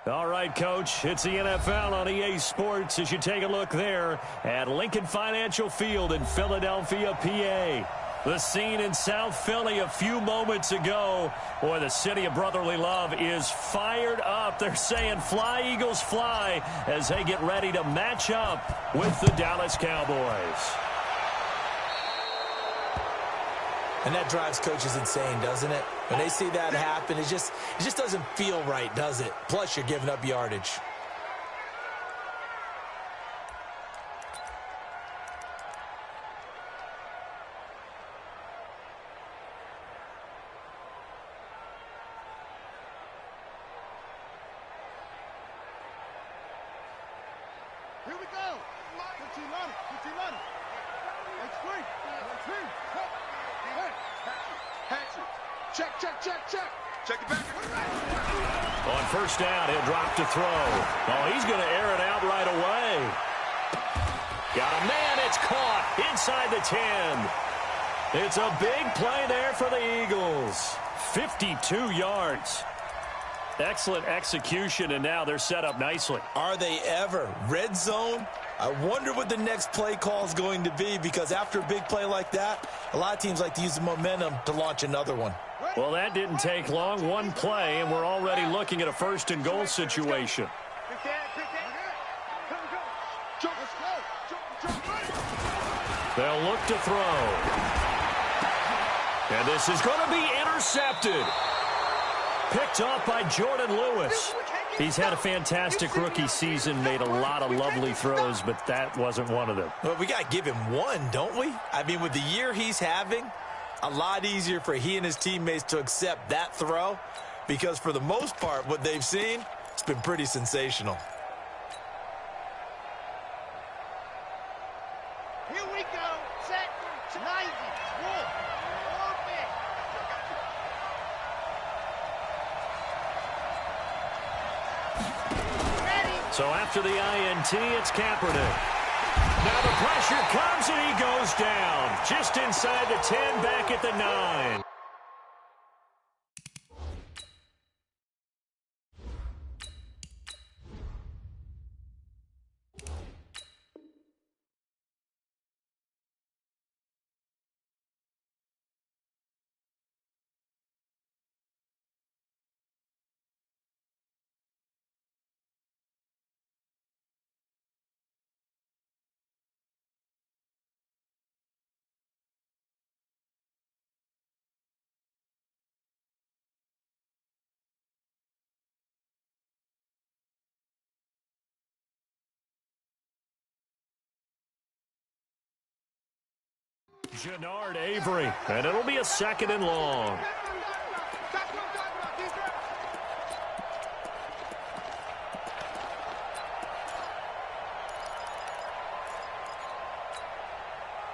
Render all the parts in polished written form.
All right, Coach, it's the NFL on EA Sports as you take a look there at Lincoln Financial Field in Philadelphia, PA. The scene in South Philly a few moments ago. Boy, the city of brotherly love is fired up. They're saying fly, Eagles, fly as they get ready to match up with the Dallas Cowboys. And that drives coaches insane, doesn't it? When they see that happen, it just doesn't feel right, does it? Plus, you're giving up yardage. Here we go. 15 on it. 15 on it. X3. X3. Hatchet. Check, check, check, check. Check it back. On first down, he'll drop to throw. Oh, he's going to air it out right away. Got a man. It's caught inside the 10. It's a big play there for the Eagles. 52 yards. Excellent execution, and now they're set up nicely. Are they ever? Red zone? I wonder what the next play call is going to be, because after a big play like that, a lot of teams like to use the momentum to launch another one. Well, that didn't take long. One play, and we're already looking at a first-and-goal situation. They'll look to throw. And this is going to be intercepted. Picked off by Jordan Lewis. He's had a fantastic rookie season, made a lot of lovely throws, but that wasn't one of them. Well, we got to give him one, don't we? I mean, with the year he's having, a lot easier for he and his teammates to accept that throw, because for the most part, what they've seen, it's been pretty sensational. Here we go. Set. 90. Wolf. Orbit. So after the INT, it's Kaepernick. Now the pressure comes and he goes down. Just inside the 10, back at the 9. Genard Avery, and it'll be a second and long.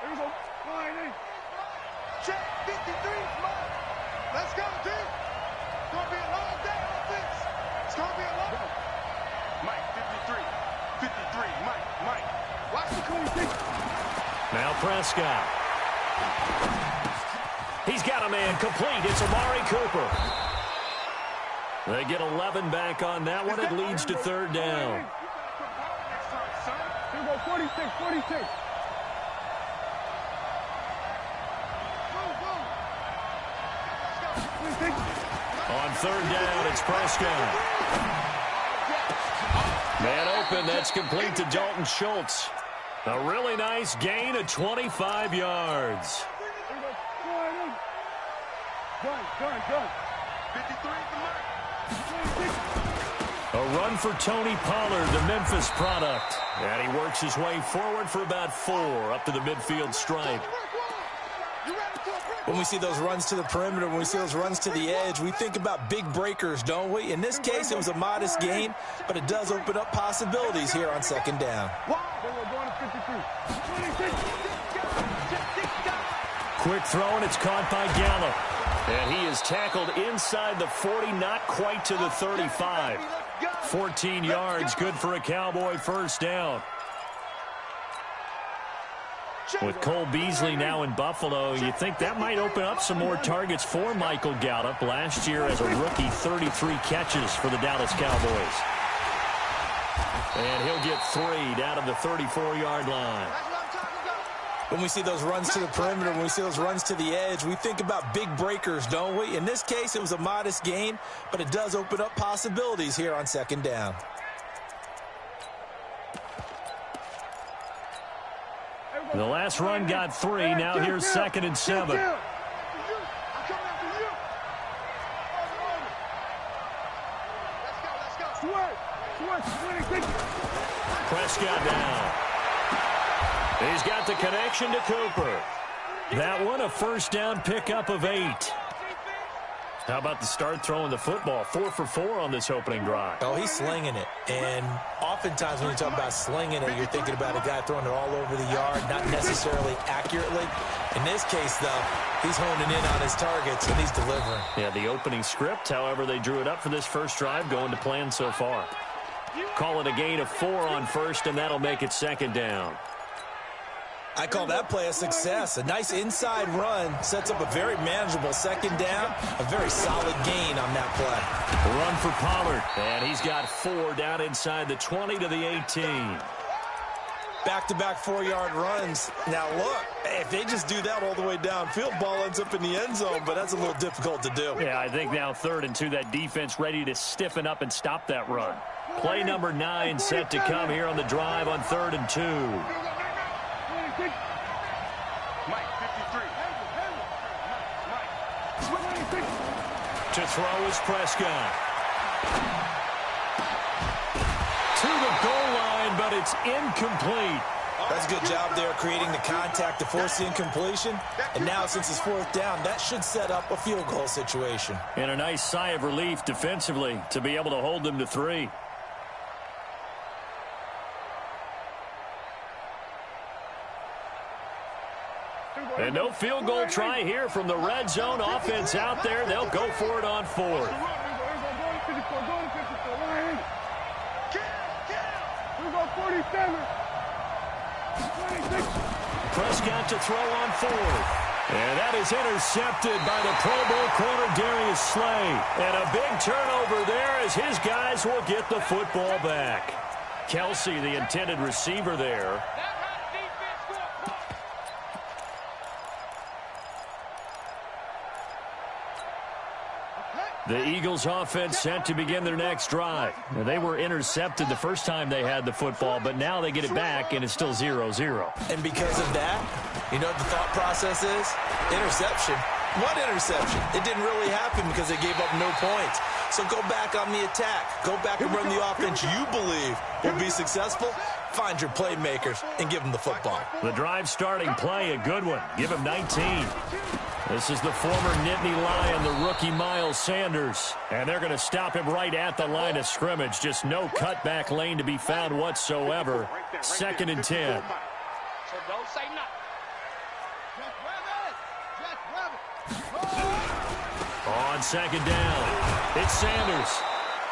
Here we go. Line in. Check. 53. Let's go, team. It's going to be a long day on this. It's going to be a long day. Mike, 53. 53. Mike. Watch the clean. Now Prescott. He's got a man complete. It's Amari Cooper. They get 11 back on that one. It leads to third down. Here we go, 46, 46. On third down, it's Prescott. Man open, that's complete to Dalton Schultz. A really nice gain of 25 yards. Done. 53 A run for Tony Pollard, the Memphis product. And he works his way forward for about 4 up to the midfield stripe. When we see those runs to the perimeter, when we see those runs to the edge, we think about big breakers, don't we? In this case, it was a modest gain, but it does open up possibilities here on second down. Quick throw, and it's caught by Gallup. And he is tackled inside the 40, not quite to the 35. 14 yards, good for a Cowboy first down. With Cole Beasley now in Buffalo, you think that might open up some more targets for Michael Gallup. Last year as a rookie, 33 catches for the Dallas Cowboys. And he'll get 3 down to the 34-yard line. When we see those runs to the perimeter, when we see those runs to the edge, we think about big breakers, don't we? In this case, it was a modest gain, but it does open up possibilities here on second down. The last run got 3. Now here's 2nd and 7. Prescott down. He's got the connection to Cooper. That one, a first down pickup of 8. How about the start throwing the football? 4 for 4 on this opening drive. Oh, he's slinging it. And oftentimes when you talk about slinging it, you're thinking about a guy throwing it all over the yard, not necessarily accurately. In this case, though, he's honing in on his targets, and he's delivering. Yeah, the opening script, however, they drew it up for this first drive, going to plan so far. Call it a gain of 4 on first, and that'll make it 2nd down. I call that play a success. A nice inside run sets up a very manageable 2nd down, a very solid gain on that play. Run for Pollard, and he's got 4 down inside the 20 to the 18. Back-to-back 4-yard runs. Now, look, if they just do that all the way downfield, ball ends up in the end zone, but that's a little difficult to do. Yeah, I think now 3rd and 2, that defense ready to stiffen up and stop that run. Play number 9 set to come here on the drive on 3rd and 2. To throw is Prescott. To the goal line, but it's incomplete. That's a good job there creating the contact to force the incompletion. And now since it's 4th down, that should set up a field goal situation. And a nice sigh of relief defensively to be able to hold them to 3. And no field goal try here from the red zone offense out there. They'll go for it on 4th. Prescott to throw on 4th. And that is intercepted by the Pro Bowl corner Darius Slay. And a big turnover there as his guys will get the football back. Kelsey, the intended receiver there. The Eagles offense set to begin their next drive. They were intercepted the first time they had the football, but now they get it back, and it's still 0-0. And because of that, you know what the thought process is? Interception. What interception? It didn't really happen because they gave up no points. So go back on the attack. Go back and run the offense you believe will be successful. Find your playmakers and give them the football. The drive starting play, a good one. Give him 19. This is the former Nittany Lion, the rookie Miles Sanders. And they're going to stop him right at the line of scrimmage. Just no cutback lane to be found whatsoever. 2nd and 10. So don't say nothing. On 2nd down, it's Sanders.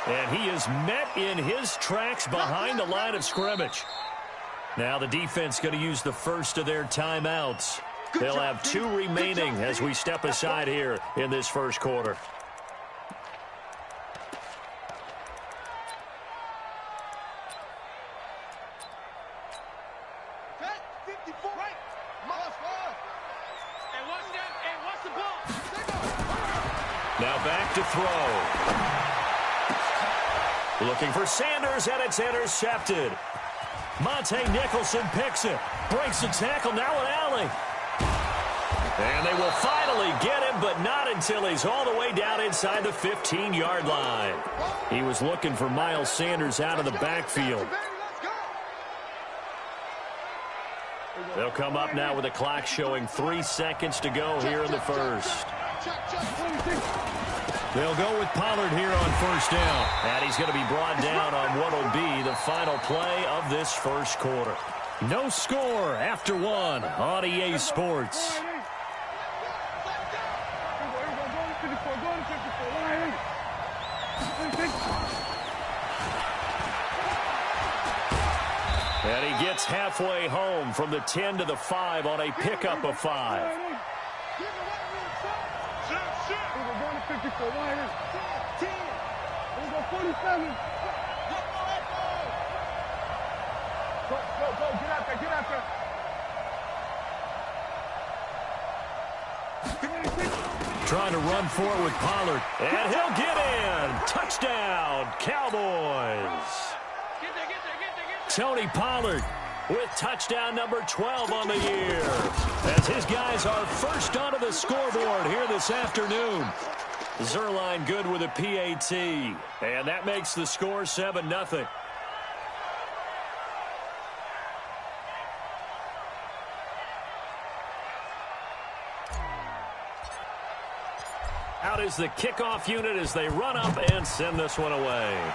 And he is met in his tracks behind the line of scrimmage. Now the defense going to use the first of their timeouts. They'll have 2 remaining as we step aside here in this first quarter. Now back to throw. Looking for Sanders, and it's intercepted. Monte Nicholson picks it. Breaks the tackle, now an alley. And they will finally get him, but not until he's all the way down inside the 15-yard line. He was looking for Miles Sanders out of the backfield. They'll come up now with a clock showing 3 seconds to go here in the first. They'll go with Pollard here on first down. And he's going to be brought down on what will be the final play of this first quarter. No score after 1 on EA Sports. And he gets halfway home from the 10 to the 5 on a pickup of 5. Go, get out there, get out there. Trying to run for it with Pollard. And he'll get in. Touchdown, Cowboys. Tony Pollard with touchdown number 12 on the year, as his guys are first onto the scoreboard here this afternoon. Zuerlein good with a PAT, and that makes the score 7-0. Out is the kickoff unit as they run up and send this one away.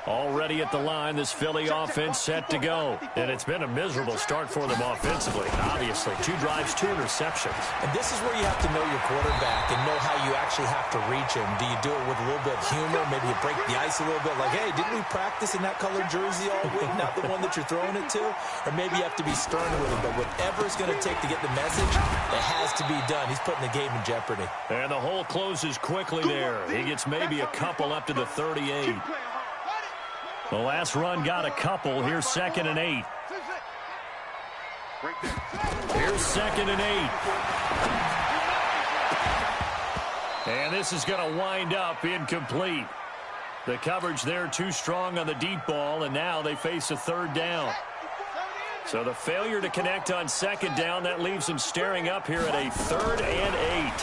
Already at the line, this Philly offense set to go. And it's been a miserable start for them offensively. Obviously, 2 drives, 2 interceptions. And this is where you have to know your quarterback and know how you actually have to reach him. Do you do it with a little bit of humor? Maybe you break the ice a little bit. Like, hey, didn't we practice in that colored jersey all week? Not the one that you're throwing it to? Or maybe you have to be stern with him. But whatever it's going to take to get the message, it has to be done. He's putting the game in jeopardy. And the hole closes quickly there. He gets maybe a couple up to the 38. The last run got a couple. Here's 2nd and 8. Here's 2nd and 8. And this is going to wind up incomplete. The coverage there too strong on the deep ball, and now they face a 3rd down. So the failure to connect on 2nd down, that leaves them staring up here at a 3rd and 8.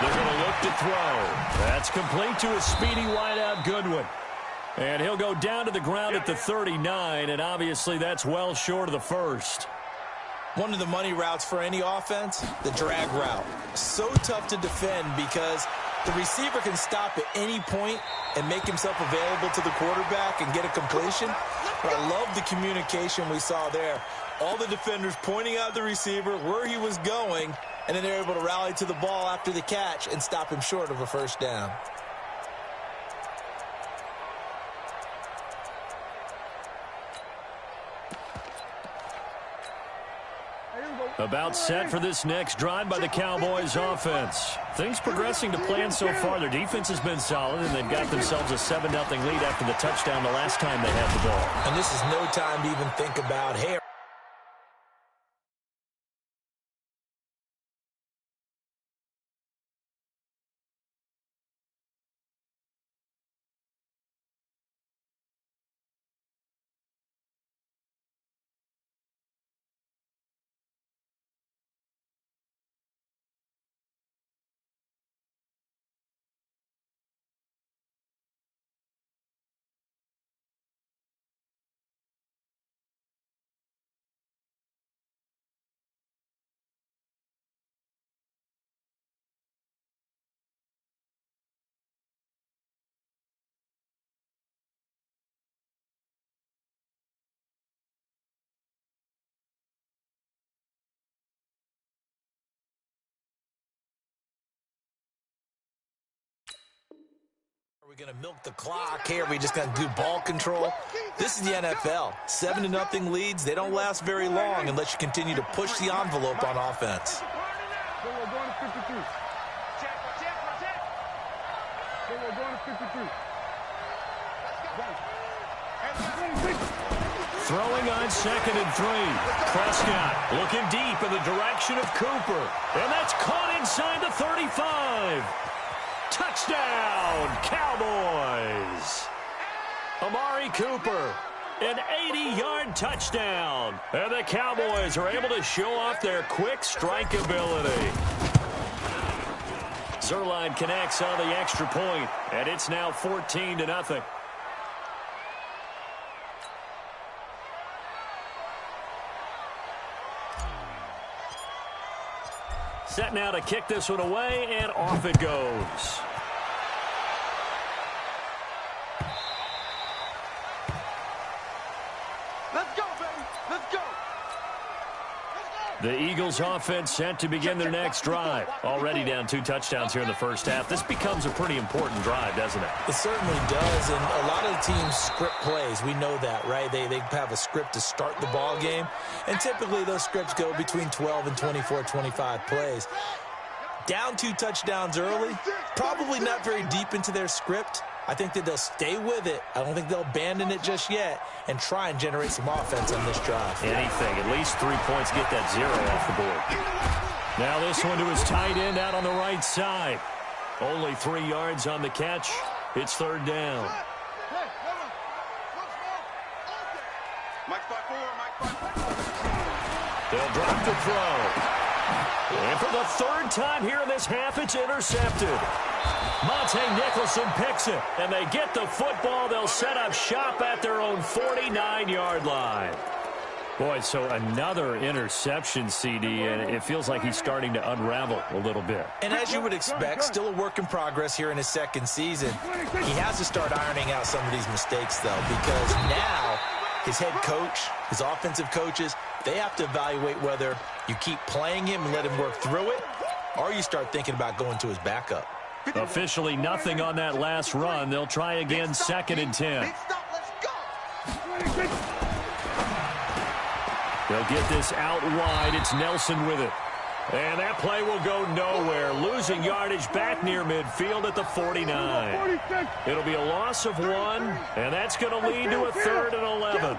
They're going to look to throw. That's complete to a speedy wideout Goodwin. And he'll go down to the ground at the 39, and obviously that's well short of the first. One of the money routes for any offense, the drag route. So tough to defend because the receiver can stop at any point and make himself available to the quarterback and get a completion. But I love the communication we saw there. All the defenders pointing out the receiver, where he was going, and then they're able to rally to the ball after the catch and stop him short of a 1st down. About set for this next drive by the Cowboys offense. Things progressing to plan so far. Their defense has been solid, and they've got themselves a 7-0 lead after the touchdown the last time they had the ball. And this is no time to even think about, hey, are we going to milk the clock here? Are we just going to do ball control? This is the NFL. 7-0 leads. They don't last very long unless you continue to push the envelope on offense. Throwing on 2nd and 3. Prescott looking deep in the direction of Cooper. And that's caught inside the 35. Touchdown, Cowboys. Amari Cooper, an 80-yard touchdown. And the Cowboys are able to show off their quick strike ability. Zuerlein connects on the extra point, and it's now 14-0. Set now to kick this one away, and off it goes. Let's go, baby. Let's go. The Eagles offense set to begin their next drive. Already down 2 touchdowns here in the first half. This becomes a pretty important drive, doesn't it? It certainly does, and a lot of the teams script plays. We know that, right? They have a script to start the ball game, and typically those scripts go between 12 and 24, 25 plays. Down 2 touchdowns early, probably not very deep into their script. I think that they'll stay with it. I don't think they'll abandon it just yet and try and generate some offense on this drive. Anything. At least 3 points, get that 0 off the board. Now this one to his tight end out on the right side. Only 3 yards on the catch. It's 3rd down. They'll drop the throw. And for the 3rd time here in this half, it's intercepted. Monte Nicholson picks it, and they get the football. They'll set up shop at their own 49-yard line. Boy, so another interception, CD, and it feels like he's starting to unravel a little bit. And as you would expect, still a work in progress here in his 2nd season. He has to start ironing out some of these mistakes, though, because now his head coach, his offensive coaches, they have to evaluate whether you keep playing him and let him work through it, or you start thinking about going to his backup. Officially nothing on that last run. They'll try again, 2nd and 10. They'll get this out wide. It's Nelson with it. And that play will go nowhere. Losing yardage back near midfield at the 49. It'll be a loss of 1, and that's going to lead to a 3rd and 11.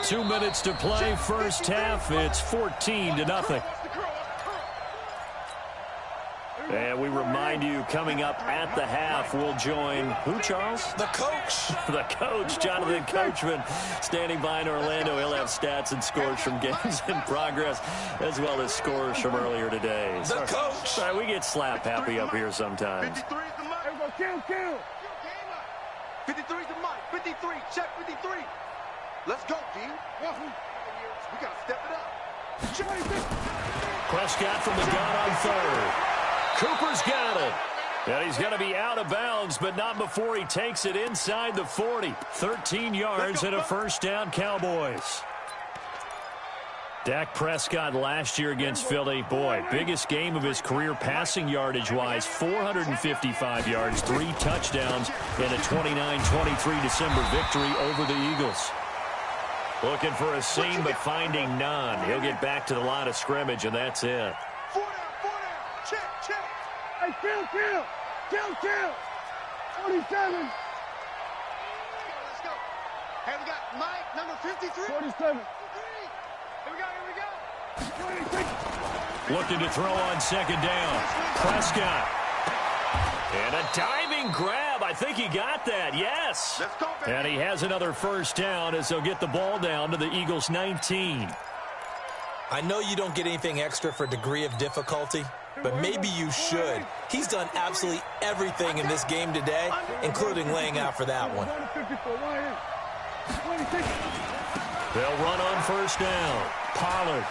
2 minutes to play, first half. It's 14-0. And we remind you, coming up at the half, we'll join who, Charles? The coach. The coach, Jonathan Coachman, standing by in Orlando. He'll have stats and scores from games in progress, as well as scores from earlier today. The coach. Sorry, we get slap happy up here sometimes. 53 is the mic. Kill. 53 is the mic. 53. Check 53. Let's go, D. We got to step it up. Prescott from the gun on 3rd. Cooper's got it. And he's going to be out of bounds, but not before he takes it inside the 40. 13 yards and a 1st down, Cowboys. Dak Prescott last year against Philly, boy, biggest game of his career passing yardage-wise, 455 yards, 3 touchdowns, and a 29-23 December victory over the Eagles. Looking for a seam, but finding none. He'll get back to the line of scrimmage, and that's it. 4 down. Check. Hey, kill. 47. Let's go. Hey, we got Mike, number 53. 47. Here we go. Looking to throw on 2nd down. Prescott. And a diving grab. I think he got that. Yes. Let's go, baby. And he has another 1st down as they'll get the ball down to the Eagles' 19. I know you don't get anything extra for degree of difficulty, but maybe you should. He's done absolutely everything in this game today, including laying out for that one. They'll run on 1st down. Pollard.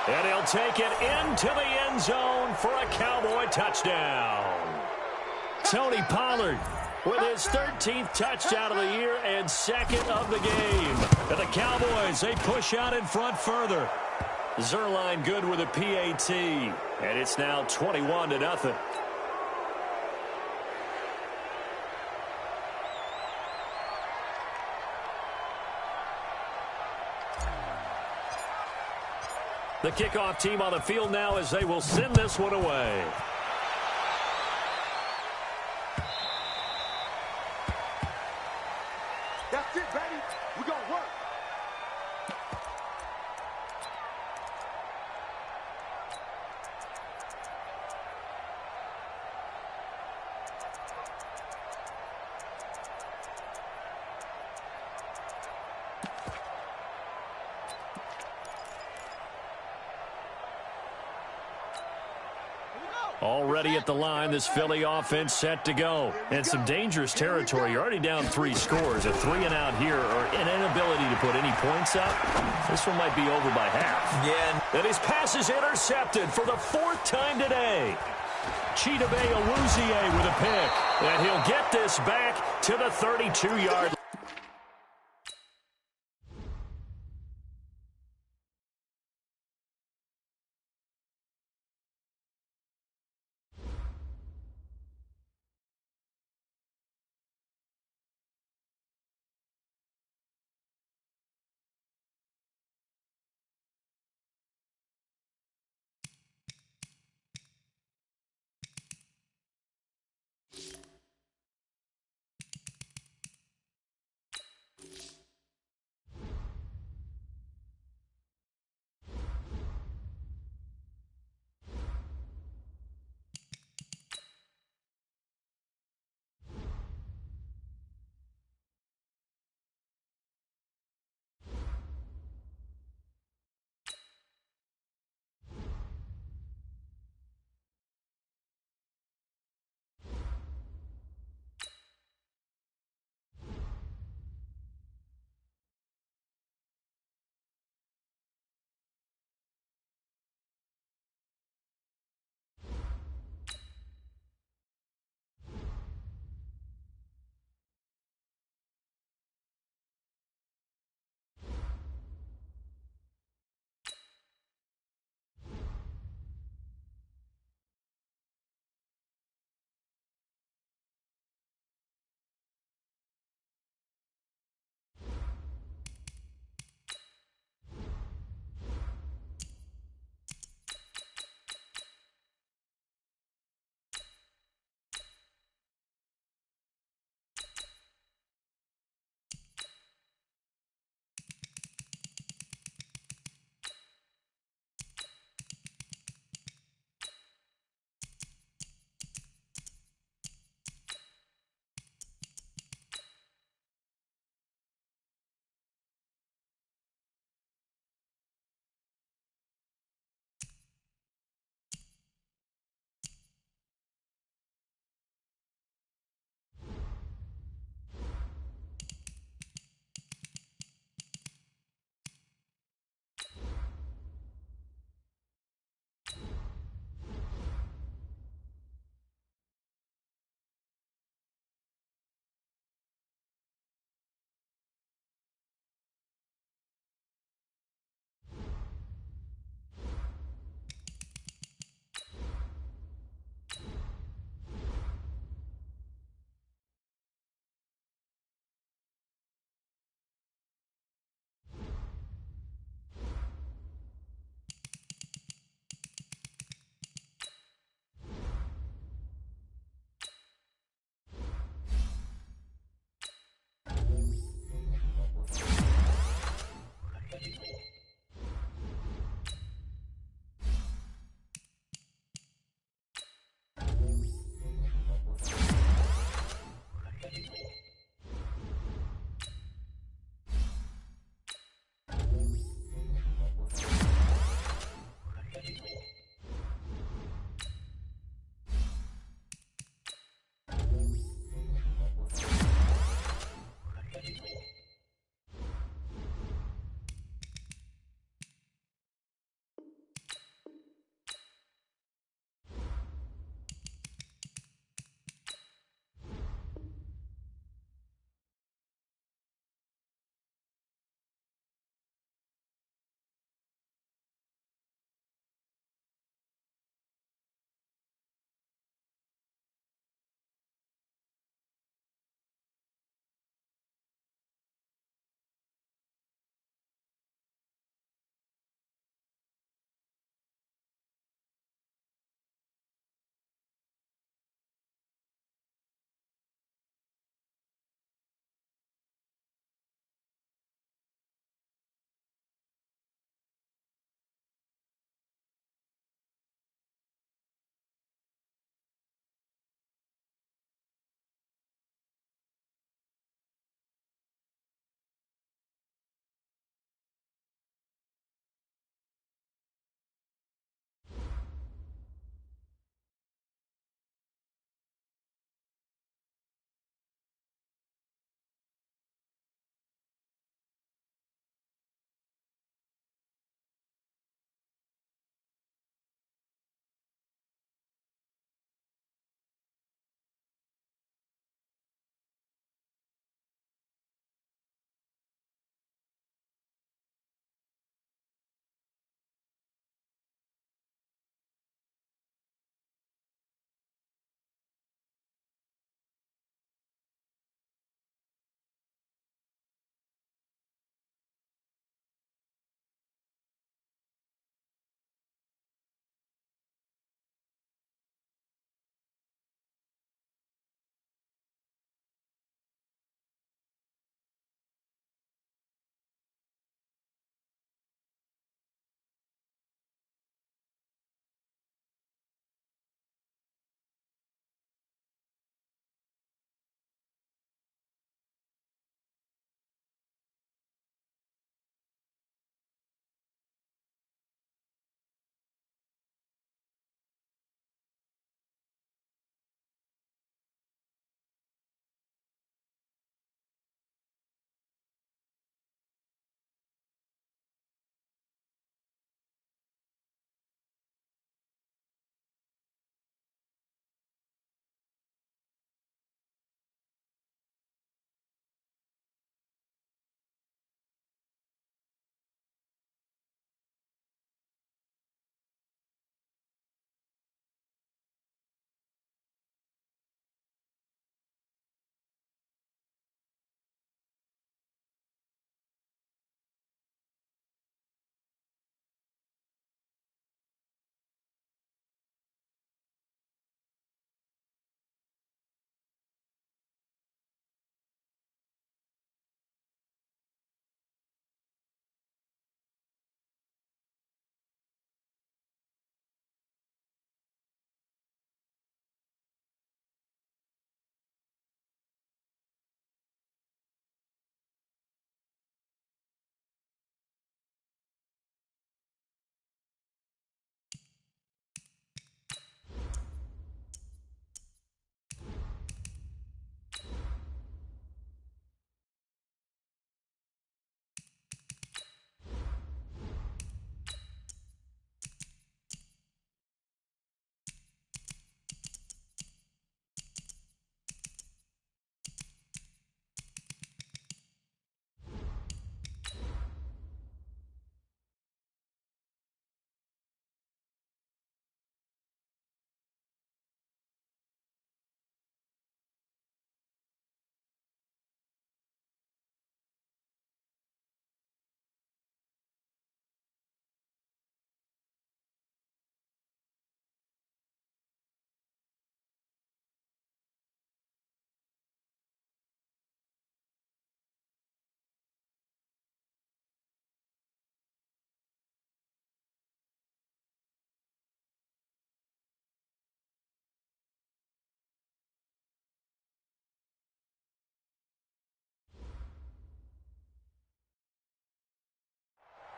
And he'll take it into the end zone for a Cowboy touchdown. Tony Pollard with his 13th touchdown of the year and 2nd of the game. And the Cowboys, they push out in front further. Zerline good with a PAT. And it's now 21-0. The kickoff team on the field now as they will send this one away. That's it, baby. We're going to work. Already at the line, this Philly offense set to go. And some dangerous territory. You're already down 3 scores. A 3-and-out here or an inability to put any points up. This one might be over by half. Yeah. And his pass is intercepted for the 4th time today. Chidobe Awuzie with a pick. And he'll get this back to the 32-yard line.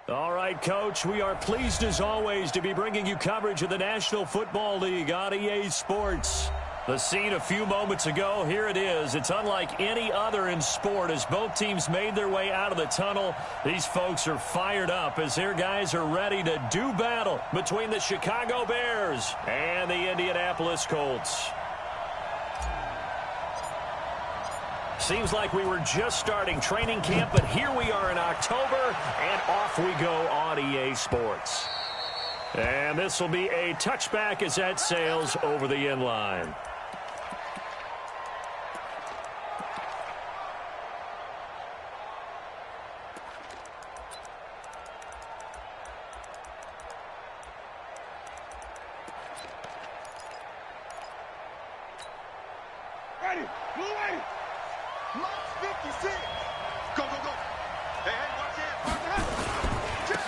All right, Coach, we are pleased as always to be bringing you coverage of the National Football League on EA Sports. The scene a few moments ago, here it is. It's unlike any other in sport as both teams made their way out of the tunnel. These folks are fired up as their guys are ready to do battle between the Chicago Bears and the Indianapolis Colts. Seems like we were just starting training camp, but here we are in October, and off we go on EA Sports. And this will be a touchback as that sails over the end line. Ready, move ready. March 56. Go, go, go. Hey, watch it.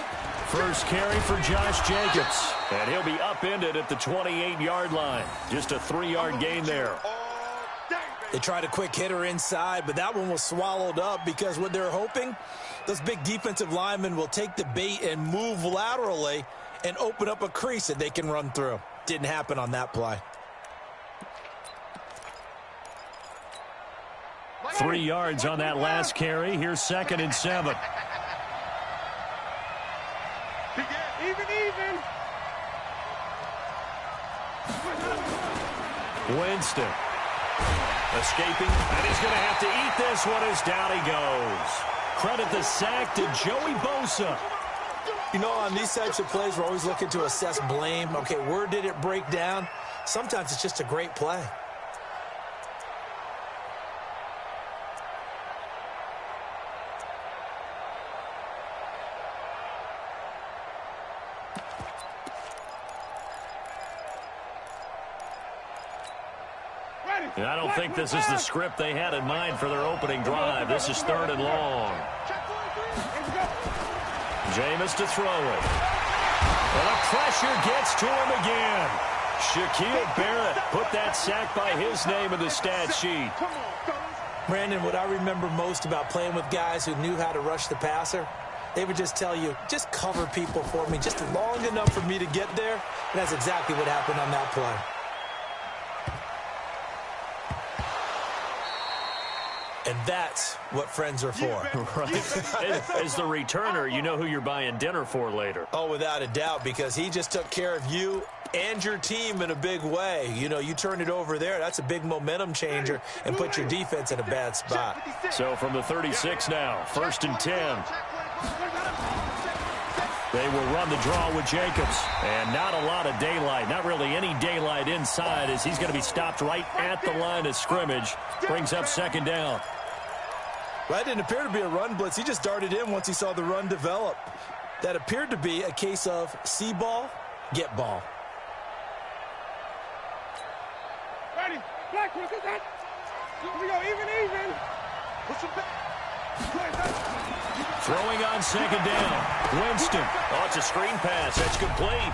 First carry for Josh Jacobs, and he'll be upended at the 28-yard line. Just a 3-yard gain there. They tried a quick hitter inside, but that one was swallowed up because what they're hoping, those big defensive linemen will take the bait and move laterally and open up a crease that they can run through. Didn't happen on that play. 3 yards on that last carry. Here's 2nd and 7. Even. Winston escaping, and he's going to have to eat this one as down he goes. Credit the sack to Joey Bosa. You know, on these types of plays, we're always looking to assess blame. Okay, where did it break down? Sometimes it's just a great play. I don't think this is the script they had in mind for their opening drive. This is 3rd and long. Jameis to throw it. And the pressure gets to him again. Shaquille Barrett put that sack by his name in the stat sheet. Brandon, what I remember most about playing with guys who knew how to rush the passer, they would just tell you, just cover people for me, just long enough for me to get there. And that's exactly what happened on that play. And that's what friends are for. Right. As the returner, you know who you're buying dinner for later. Oh, without a doubt, because he just took care of you and your team in a big way. You know, you turn it over there, that's a big momentum changer and put your defense in a bad spot. So from the 36 now, 1st and 10. They will run the draw with Jacobs. And not a lot of daylight, not really any daylight inside as he's going to be stopped right at the line of scrimmage. Brings up 2nd down. Well, that didn't appear to be a run blitz. He just darted in once he saw the run develop. That appeared to be a case of see ball, get ball. Ready. Black, look at that. Here we go, even. Push him back. Throwing on 2nd down. Winston. Oh, it's a screen pass. That's complete.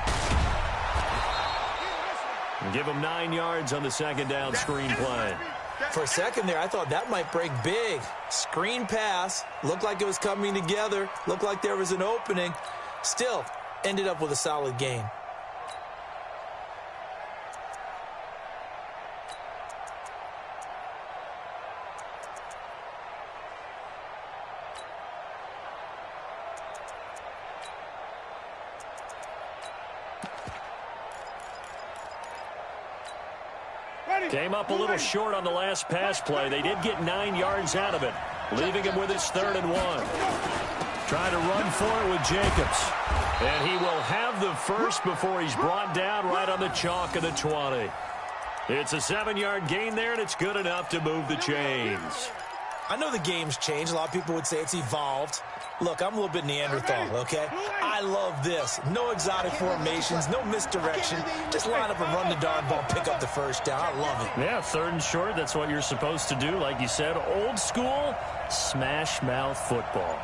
Give him 9 yards on the 2nd down screen play. For a second there, I thought that might break big. Screen pass. Looked like it was coming together. Looked like there was an opening. Still, ended up with a solid gain. Came up a little short on the last pass play. They did get 9 yards out of it, leaving him with his 3rd and 1. Trying to run for it with Jacobs. And he will have the first before he's brought down right on the chalk of the 20. It's a 7-yard gain there, and it's good enough to move the chains. I know the game's changed. A lot of people would say it's evolved. Look, I'm a little bit Neanderthal, okay? I love this. No exotic formations, no misdirection. Just line up and run the darn ball, pick up the first down. I love it. Yeah, 3rd and short, that's what you're supposed to do. Like you said, old school, smash mouth football.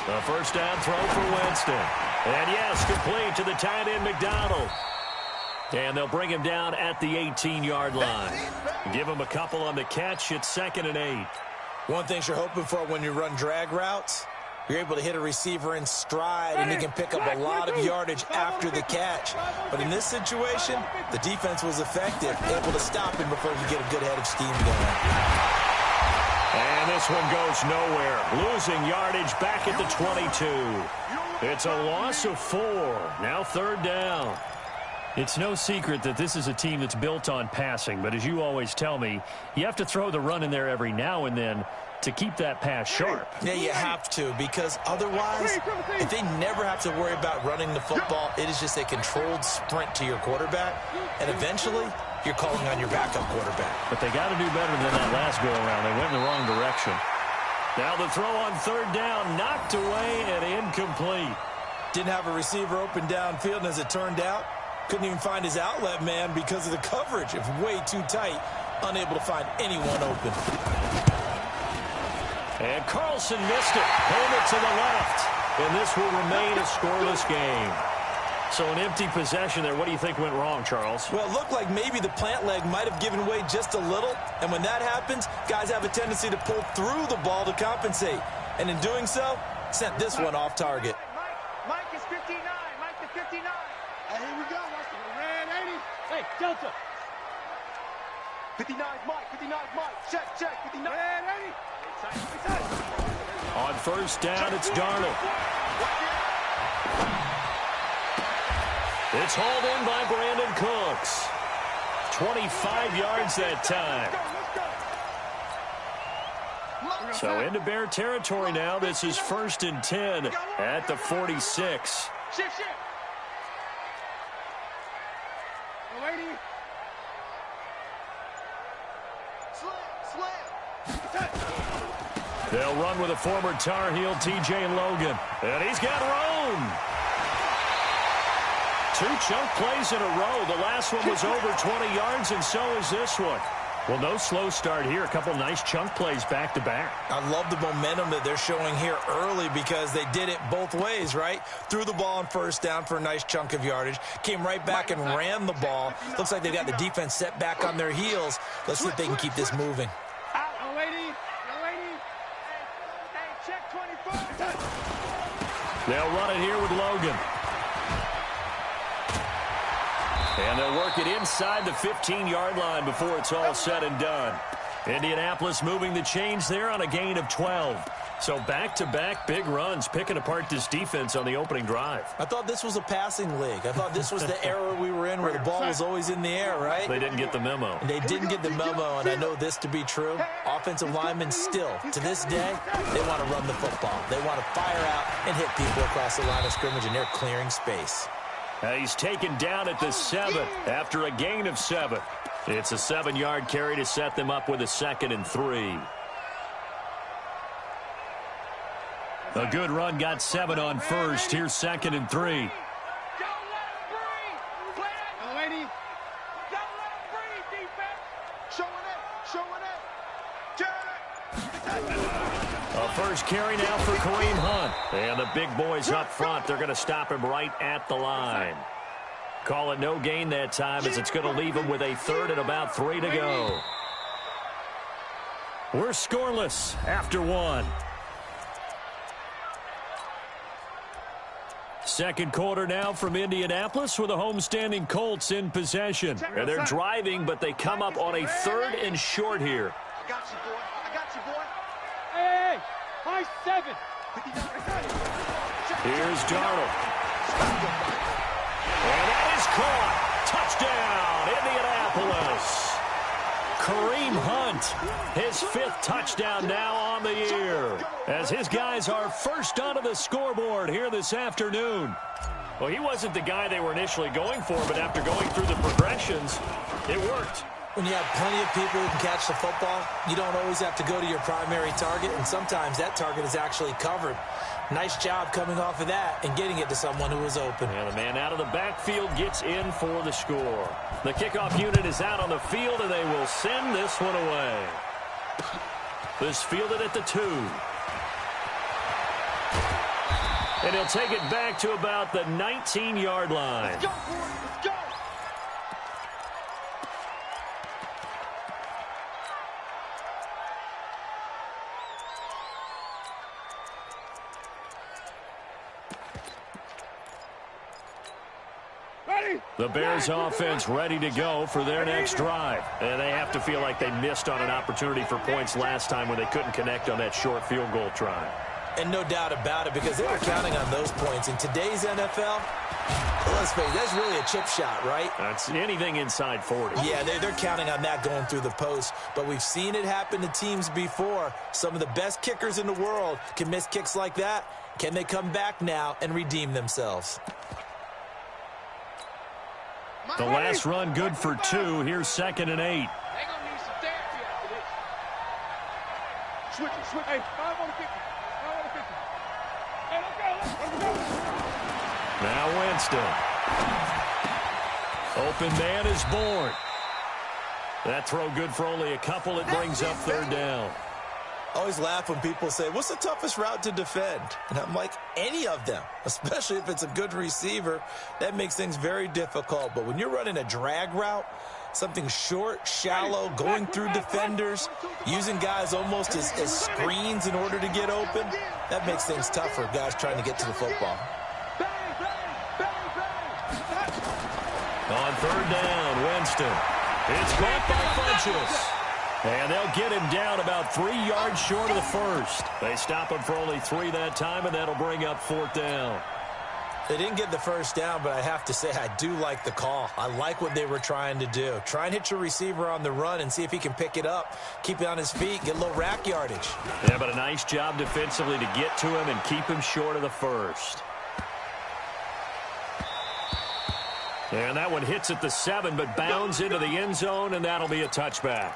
A 1st down throw for Winston. And yes, complete to the tight end McDonald. And they'll bring him down at the 18-yard line. Give him a couple on the catch. It's 2nd and 8. One thing you're hoping for when you run drag routes, you're able to hit a receiver in stride, and he can pick up a lot of yardage after the catch. But in this situation, the defense was effective, able to stop him before he could get a good head of steam going. And this one goes nowhere. Losing yardage back at the 22. It's a loss of 4. Now 3rd down. It's no secret that this is a team that's built on passing, but as you always tell me, you have to throw the run in there every now and then to keep that pass sharp. Yeah, you have to, because otherwise, if they never have to worry about running the football, it is just a controlled sprint to your quarterback, and eventually, you're calling on your backup quarterback. But they got to do better than that last go-around. They went in the wrong direction. Now the throw on 3rd down, knocked away and incomplete. Didn't have a receiver open downfield, and as it turned out, couldn't even find his outlet man because of the coverage. It was way too tight, unable to find anyone open. And Carlson missed it. Home it to the left. And this will remain a scoreless game. So an empty possession there. What do you think went wrong, Charles? Well, it looked like maybe the plant leg might have given way just a little. And when that happens, guys have a tendency to pull through the ball to compensate. And in doing so, sent this one off target. Mike is 59. Mike to 59. Hey, here we go. Red 80. Hey, Delta. 59 Mike. 59 Mike. Check. 59. Red 80. On 1st down, it's Darnold. It's hauled in by Brandon Cooks. 25 yards that time. So into Bear territory now. This is 1st and 10 at the 46. Shift. They'll run with a former Tar Heel, T.J. Logan. And he's got room. 2 chunk plays in a row. The last one was over 20 yards, and so is this one. Well, no slow start here. A couple nice chunk plays back-to-back. I love the momentum that they're showing here early because they did it both ways, right? Threw the ball on 1st down for a nice chunk of yardage. Came right back and ran the ball. Looks like they've got the defense set back on their heels. Let's see if they can keep this moving. They'll run it here with Logan. And they'll work it inside the 15-yard line before it's all said and done. Indianapolis moving the chains there on a gain of 12. So back-to-back big runs, picking apart this defense on the opening drive. I thought this was a passing league. I thought this was the era we were in where the ball was always in the air, right? They didn't get the memo. And they didn't get the memo, and I know this to be true. Offensive linemen still, to this day, they want to run the football. They want to fire out and hit people across the line of scrimmage, and they're clearing space. He's taken down at the 7 after a gain of 7. It's a 7-yard carry to set them up with a 2nd and 3. A good run got 7 on 1st. Here's 2nd and 3. A first carry now for Kareem Hunt. And the big boys up front, they're going to stop him right at the line. Call it no gain that time as it's going to leave him with a 3rd and about 3 to go. We're scoreless after 1. Second quarter now from Indianapolis with the homestanding Colts in possession. And they're driving, but they come up on a 3rd and short here. I got you, boy. Hey, high 7. Here's Darnold. And that is caught. Touchdown, Indianapolis. Kareem Hunt, his 5th touchdown now on the year, as his guys are first onto the scoreboard here this afternoon. Well, he wasn't the guy they were initially going for, but after going through the progressions, it worked. When you have plenty of people who can catch the football, you don't always have to go to your primary target, and sometimes that target is actually covered. Nice job coming off of that and getting it to someone who was open. And the man out of the backfield gets in for the score. The kickoff unit is out on the field, and they will send this one away. This fielded at the 2. And he'll take it back to about the 19-yard line. Let's go, boy. Let's go. The Bears offense ready to go for their next drive. And they have to feel like they missed on an opportunity for points last time when they couldn't connect on that short field goal try. And no doubt about it, because they were counting on those points. In today's NFL, let's face it, that's really a chip shot, right? That's anything inside 40. Yeah, they're counting on that going through the post. But we've seen it happen to teams before. Some of the best kickers in the world can miss kicks like that. Can they come back now and redeem themselves? The last run good for 2. Here's 2nd and 8. They're going to need some therapy after this. Switch it, switch it. Hey, 5 on the 50. 5 on the 50. Hey, let's go. Now Winston. Open man is born. That throw good for only a couple. It brings up 3rd down. I always laugh when people say, what's the toughest route to defend? And I'm like, any of them, especially if it's a good receiver. That makes things very difficult. But when you're running a drag route, something short, shallow, going through defenders, using guys almost as screens in order to get open, that makes things tough for guys trying to get to the football. On 3rd down, Winston. It's caught by Funchess. And they'll get him down about 3 yards short of the first. They stop him for only 3 that time, and that'll bring up 4th down. They didn't get the first down, but I have to say I do like the call. I like what they were trying to do. Try and hit your receiver on the run and see if he can pick it up, keep it on his feet, get a little rack yardage. Yeah, but a nice job defensively to get to him and keep him short of the first. And that one hits at the 7, but bounds into the end zone, and that'll be a touchback.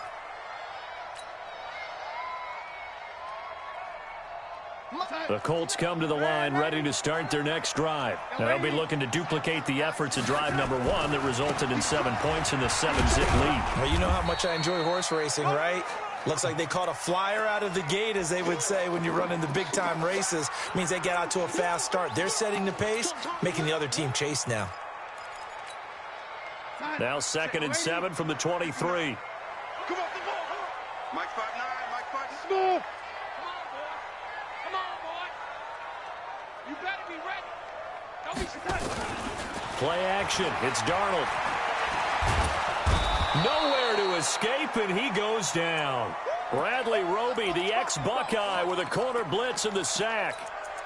The Colts come to the line ready to start their next drive. They'll be looking to duplicate the efforts of drive number 1 that resulted in 7 points in the 7-zip lead. Well, you know how much I enjoy horse racing, right? Looks like they caught a flyer out of the gate, as they would say when you're running the big-time races. Means they get out to a fast start. They're setting the pace, making the other team chase now. Now 2nd and 7 from the 23. Come on, the ball. Mike 5'9", Mike 5'9". Small. You better be ready. Don't be stuck. Play action. It's Darnold. Nowhere to escape, and he goes down. Bradley Roby, the ex-Buckeye, with a corner blitz and the sack.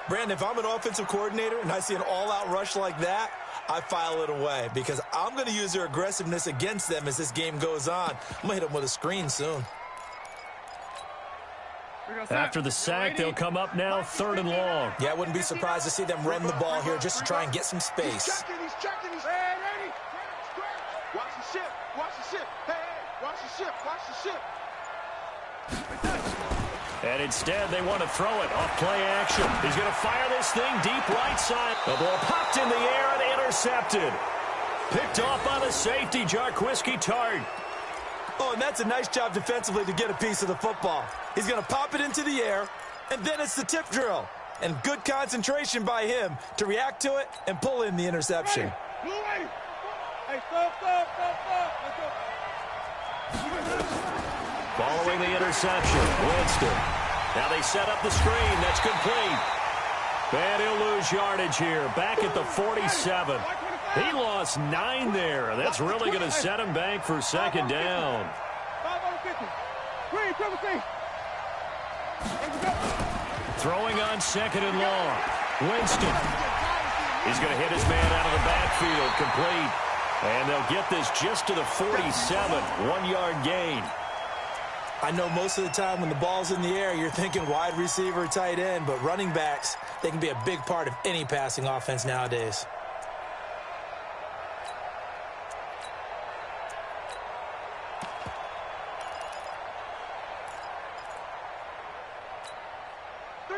Brandon, if I'm an offensive coordinator and I see an all-out rush like that, I file it away because I'm going to use their aggressiveness against them as this game goes on. I'm going to hit them with a screen soon. After the sack, they'll come up now 3rd and long. Yeah, I wouldn't be surprised to see them run the ball here just to try and get some space. He's checking. Ready. Watch the ship. Watch the ship. Hey, watch the ship. Watch the ship. And instead, they want to throw it off play action. He's going to fire this thing deep right side. The ball popped in the air and intercepted. Picked off by the safety, Jarquiski Tart. Oh, and that's a nice job defensively to get a piece of the football. He's going to pop it into the air, and then it's the tip drill. And good concentration by him to react to it and pull in the interception. Hey, stop. Following the interception, Winston. Now they set up the screen. That's complete. And he'll lose yardage here. Back at the 47. He lost 9 there. That's really going to set him back for 2nd down. 5 on the 50. Green, triple C. Throwing on 2nd and long. Winston. He's going to hit his man out of the backfield. Complete. And they'll get this just to the 47. 1-yard gain. I know most of the time when the ball's in the air, you're thinking wide receiver, tight end, but running backs, they can be a big part of any passing offense nowadays.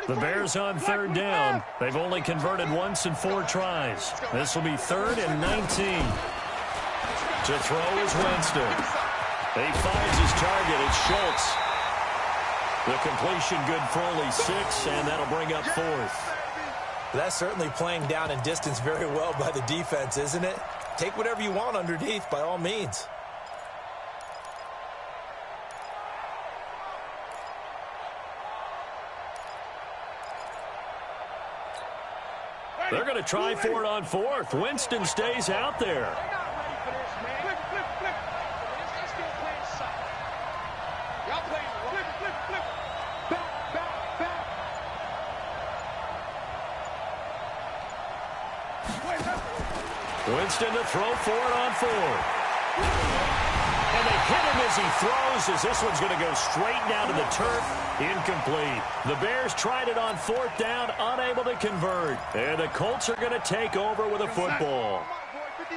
The Bears on 3rd down. They've only converted once in 4 tries. This will be 3rd and 19. To throw is Winston. He finds his target. It's Schultz. The completion good for only 6, and that'll bring up 4th. That's certainly playing down in distance very well by the defense, isn't it? Take whatever you want underneath, by all means. They're going to try for it on fourth. Winston stays out there. Winston to throw for it on fourth. And they hit him as he throws, as this one's going to go straight down to the turf. Incomplete. The Bears tried it on fourth down, unable to convert. And the Colts are going to take over with a football.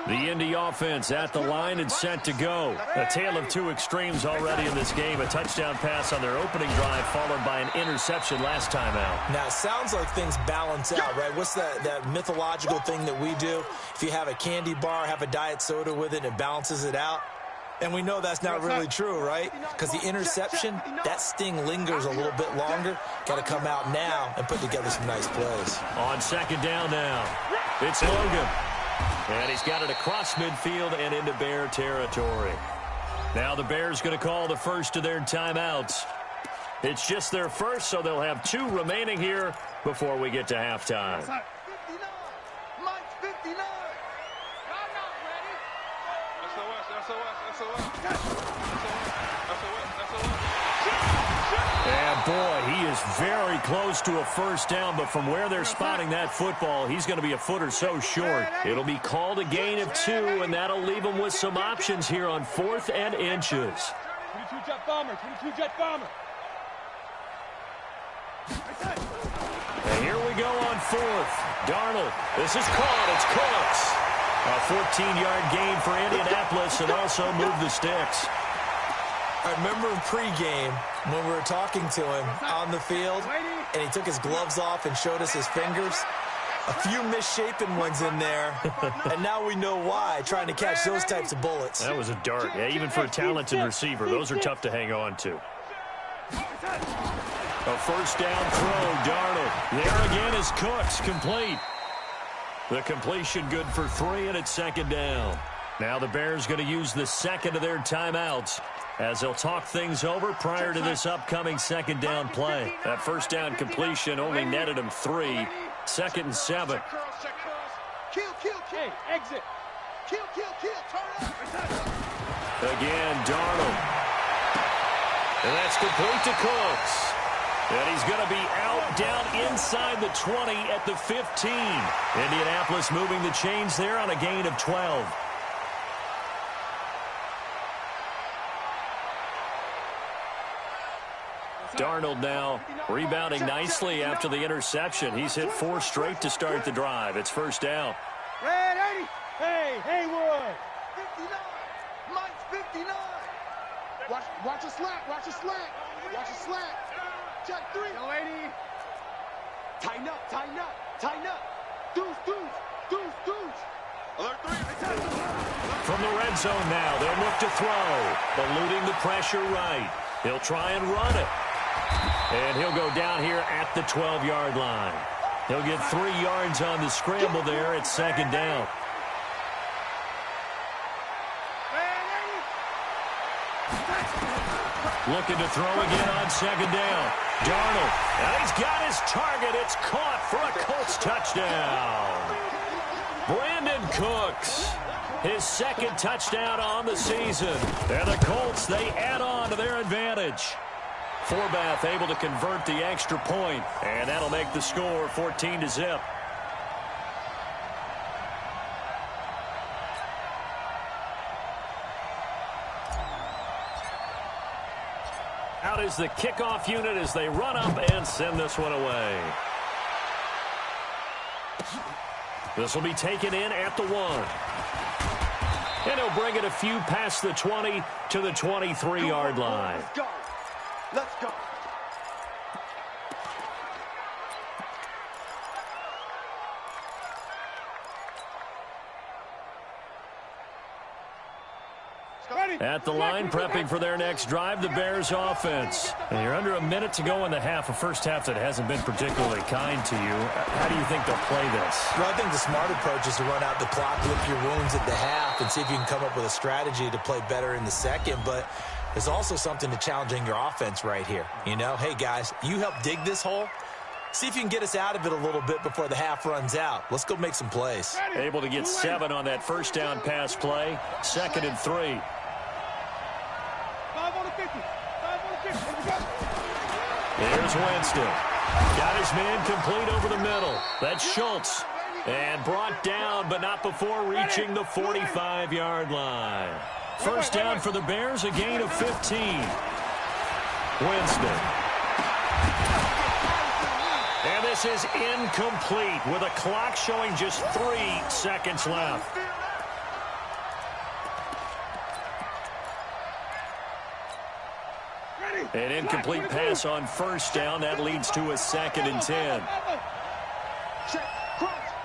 The Indy offense at the line and set to go. A tale of two extremes already in this game. A touchdown pass on their opening drive, followed by an interception last time out. Now, it sounds like things balance out, right? What's that mythological thing that we do? If you have a candy bar, have a diet soda with it, it balances it out. And we know that's not really true, right? Because the interception, that sting lingers a little bit longer. Got to come out now and put together some nice plays. On second down now, it's Logan. And he's got it across midfield and into Bear territory. Now the Bears going to call the first of their timeouts. It's just their first, so they'll have 2 remaining here before we get to halftime. 59. Mike's 59. I'm not ready. And boy, he is very close to a first down, but from where they're spotting that football, he's going to be a foot or so short. It'll be called a gain of 2, and that'll leave him with some options here on 4th and inches. 22 jet bomber, 22 jet bomber. And here we go on 4th. Darnold, this is caught, it's Cooks. A 14-yard gain for Indianapolis and also move the sticks. I remember in pregame when we were talking to him on the field, and he took his gloves off and showed us his fingers. A few misshapen ones in there, and now we know why, trying to catch those types of bullets. That was a dart. Yeah, even for a talented receiver, those are tough to hang on to. A first down throw, Darnold. There again is Cooks, complete. The completion good for 3, and it's second down. Now the Bears going to use the second of their timeouts as they'll talk things over prior to this upcoming second down play. That first down completion only netted him 3. 2nd and 7. Kill, hey, exit. Kill, turn up. Again, Darnold. And that's complete to Cooks. And he's going to be out down inside the 20 at the 15. Indianapolis moving the chains there on a gain of 12. Darnold now rebounding nicely after the interception. He's hit 4 straight to start the drive. It's first down. Red 80. Hey, Haywood. 59. Mike's 59. Watch a slack. Watch a slack. Check 3. Yo, 80. Tighten up. Deuce. Alert 3. From the red zone now, they'll look to throw. Eluding the pressure right. He'll try and run it. And he'll go down here at the 12-yard line. He'll get 3 yards on the scramble there at second down. Looking to throw again on second down. Darnold, and he's got his target. It's caught for a Colts touchdown. Brandon Cooks, his 2nd touchdown on the season. And the Colts, they add on to their advantage. Forbath able to convert the extra point, and that'll make the score 14-0. Out is the kickoff unit as they run up and send this one away. This will be taken in at the 1. And he'll bring it a few past the 20 to the 23-yard line. Let's go. At the line, prepping for their next drive, the Bears offense. And you're under a minute to go in the half, a first half that hasn't been particularly kind to you. How do you think they'll play this? Well, I think the smart approach is to run out the clock, lick your wounds at the half, and see if you can come up with a strategy to play better in the second. But there's also something to challenging your offense right here. You know, hey, guys, you help dig this hole. See if you can get us out of it a little bit before the half runs out. Let's go make some plays. Able to get 7 on that first down pass play. 2nd and 3. 5 on the 50. 5 on the 50. Here's Winston. Got his man complete over the middle. That's Schultz. And brought down, but not before reaching the 45-yard line. First down for the Bears, a gain of 15. Winston. And this is incomplete with a clock showing just 3 seconds left. An incomplete pass on first down. That leads to a 2nd and 10. Check.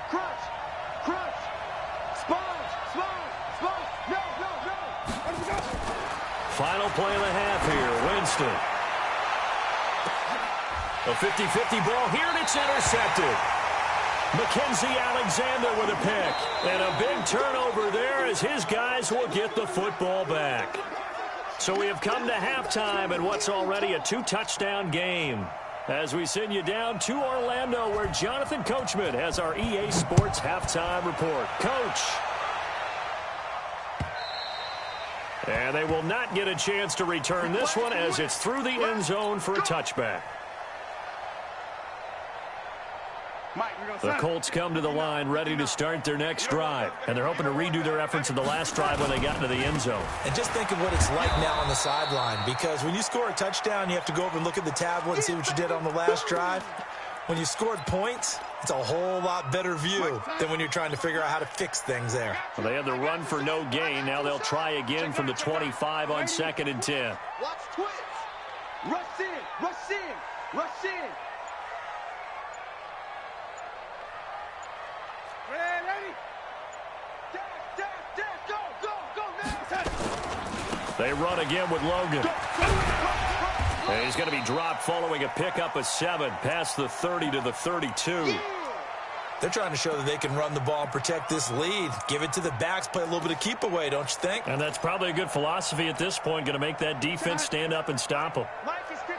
Crunch. Sponge. No. Final play of the half here. Winston. A 50-50 ball here, and it's intercepted. Mackenzie Alexander with a pick. And a big turnover there as his guys will get the football back. So we have come to halftime in what's already a 2-touchdown game. As we send you down to Orlando, where Jonathan Coachman has our EA Sports halftime report. Coach. And they will not get a chance to return this one as it's through the end zone for a touchback. The Colts come to the line ready to start their next drive. And they're hoping to redo their efforts in the last drive when they got into the end zone. And just think of what it's like now on the sideline, because when you score a touchdown, you have to go over and look at the tablet and see what you did on the last drive. When you scored points, it's a whole lot better view than when you're trying to figure out how to fix things there. Well, they had the run for no gain. Now they'll try again from the 25 on 2nd and 10. Watch twitch. Rush in. Ready? Dash, go now. They run again with Logan. And he's going to be dropped following a pickup of 7 past the 30 to the 32. They're trying to show that they can run the ball and protect this lead. Give it to the backs, play a little bit of keep away, don't you think? And that's probably a good philosophy at this point, going to make that defense stand up and stop them. Mike is 59.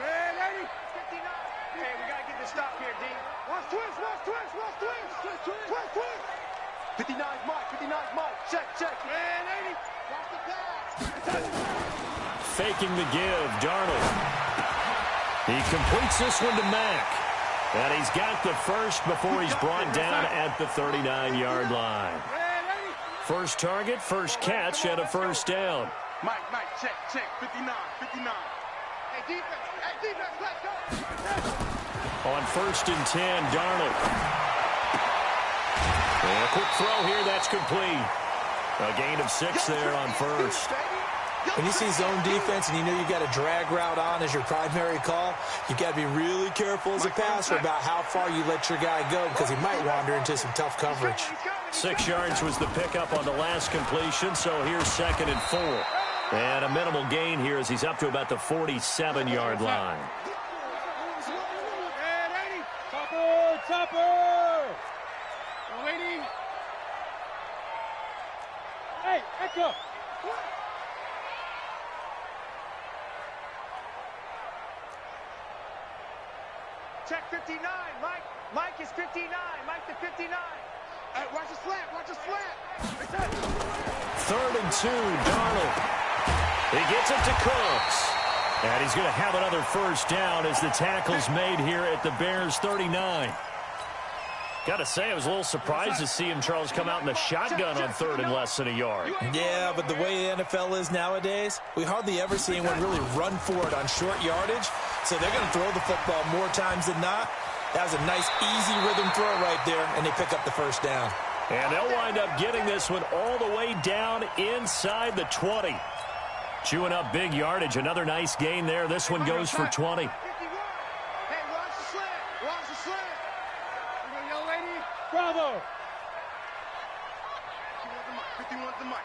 Hey, we got to get this stop here, D. Watch twitch. 59's Mike. Check. Man, 80. Watch the pass. Faking the give, Darnold. He completes this one to Mack. And he's got the first before he's brought down at the 39-yard line. First target, first catch, and a first down. Mike, check. 59. Hey, defense, let's go. On 1st and 10, Darnold. And a quick throw here, that's complete. A gain of 6 there on first. When you see zone defense and you know you got a drag route on as your primary call, you got to be really careful as a passer about how far you let your guy go, because he might wander into some tough coverage. 6 yards was the pickup on the last completion, so here's 2nd and 4. And a minimal gain here as he's up to about the 47-yard line. Topper! Lady! Hey, echo! Check 59, Mike. Mike is 59. Mike to 59. Hey, watch the slant. 3rd and 2, Darnold. He gets it to Cooks. And he's going to have another first down as the tackle's made here at the Bears 39. Got to say, I was a little surprised to see him, Charles, come out in the shotgun on 3rd and less than a yard. Yeah, but the way the NFL is nowadays, we hardly ever see anyone really run for it on short yardage. So they're going to throw the football more times than not. That was a nice, easy rhythm throw right there, and they pick up the first down. And they'll wind up getting this one all the way down inside the 20. Chewing up big yardage. Another nice gain there. This one goes for 20. Hey, watch the slant. Young lady. Bravo. 51's the mic.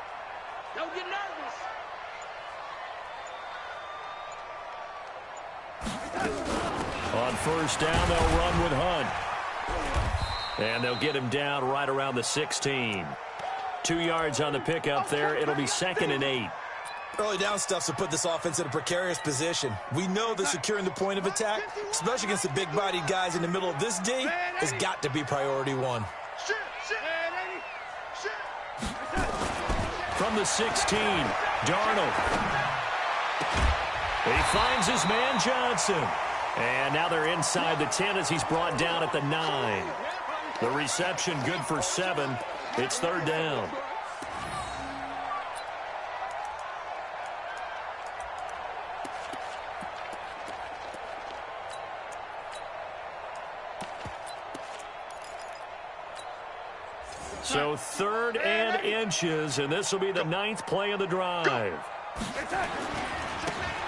Don't get nervous. On first down, they'll run with Hunt. And they'll get him down right around the 16. 2 yards on the pickup there. It'll be 2nd and 8. Early down stuff to put this offense in a precarious position. We know that securing the point of attack, especially against the big-bodied guys in the middle of this D, has got to be priority one. From the 16, Darnold. He finds his man Johnson. And now they're inside the 10 as he's brought down at the 9. The reception good for 7. It's third down. So 3rd and inches, and this will be the 9th play of the drive.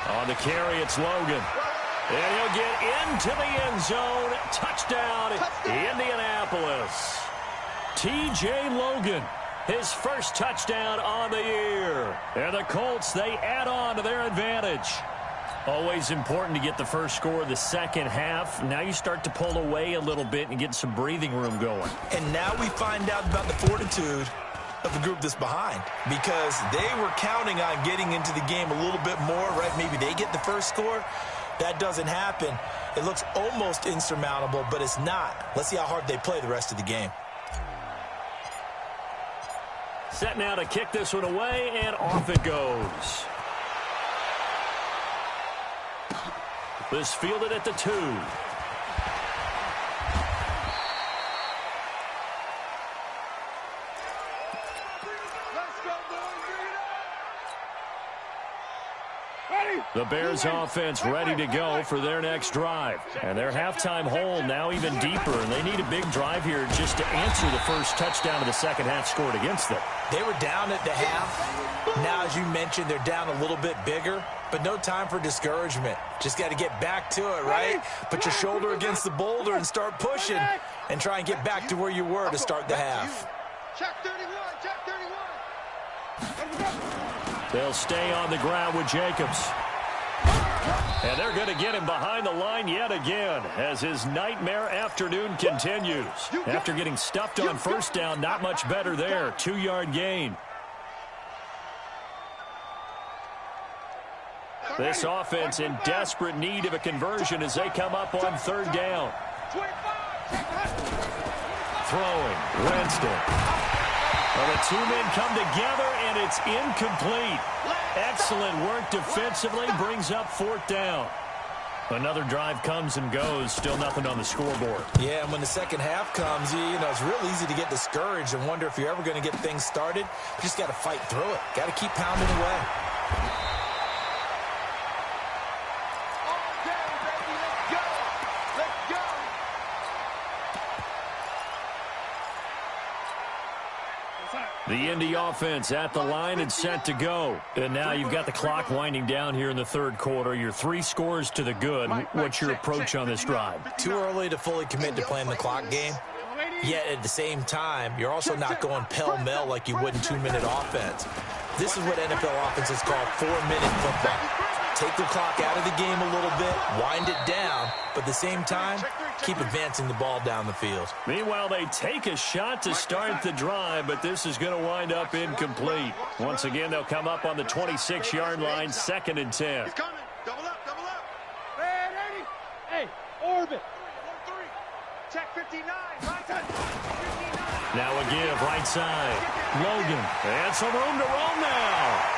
On the carry, it's Logan. And he'll get into the end zone. Touchdown, Indianapolis. T.J. Logan, his first touchdown on the year. And the Colts, they add on to their advantage. Always important to get the first score of the second half. Now you start to pull away a little bit and get some breathing room going. And now we find out about the fortitude of the group that's behind, because they were counting on getting into the game a little bit more, right? Maybe they get the first score. That doesn't happen. It looks almost insurmountable, but it's not. Let's see how hard they play the rest of the game. Set now to kick this one away, and off it goes. This fielded at the 2. The Bears offense ready to go for their next drive. And their halftime hole now even deeper, and they need a big drive here just to answer the first touchdown of the second half scored against them. They were down at the half. Now, as you mentioned, they're down a little bit bigger, but no time for discouragement. Just got to get back to it, right? Put your shoulder against the boulder and start pushing and try and get back to where you were to start the half. Check 31, check 31. They'll stay on the ground with Jacobs. And they're going to get him behind the line yet again as his nightmare afternoon continues. After getting stuffed on first down, not much better there. 2-yard gain. This offense in desperate need of a conversion as they come up on third down. Throwing, Winston. Well, the 2 men come together, and it's incomplete. Excellent work defensively, brings up fourth down. Another drive comes and goes, still nothing on the scoreboard. Yeah, and when the second half comes, you know, it's real easy to get discouraged and wonder if you're ever going to get things started. You just got to fight through it. Got to keep pounding away. The Indy offense at the line and set to go. And now you've got the clock winding down here in the third quarter. Your 3 scores to the good. What's your approach on this drive? Too early to fully commit to playing the clock game. Yet at the same time, you're also not going pell-mell like you would in 2-minute offense. This is what NFL offenses call 4-minute football. Take the clock out of the game a little bit, wind it down, but at the same time, keep advancing the ball down the field. Meanwhile, they take a shot to start the drive, but this is going to wind up incomplete. Once again, they'll come up on the 26-yard line, 2nd and 10. He's coming. Double up, double up. Red 80. Hey, orbit. 1-3. Check 59. Right side. 59. Now a give, right side. Logan. And some room to roam now.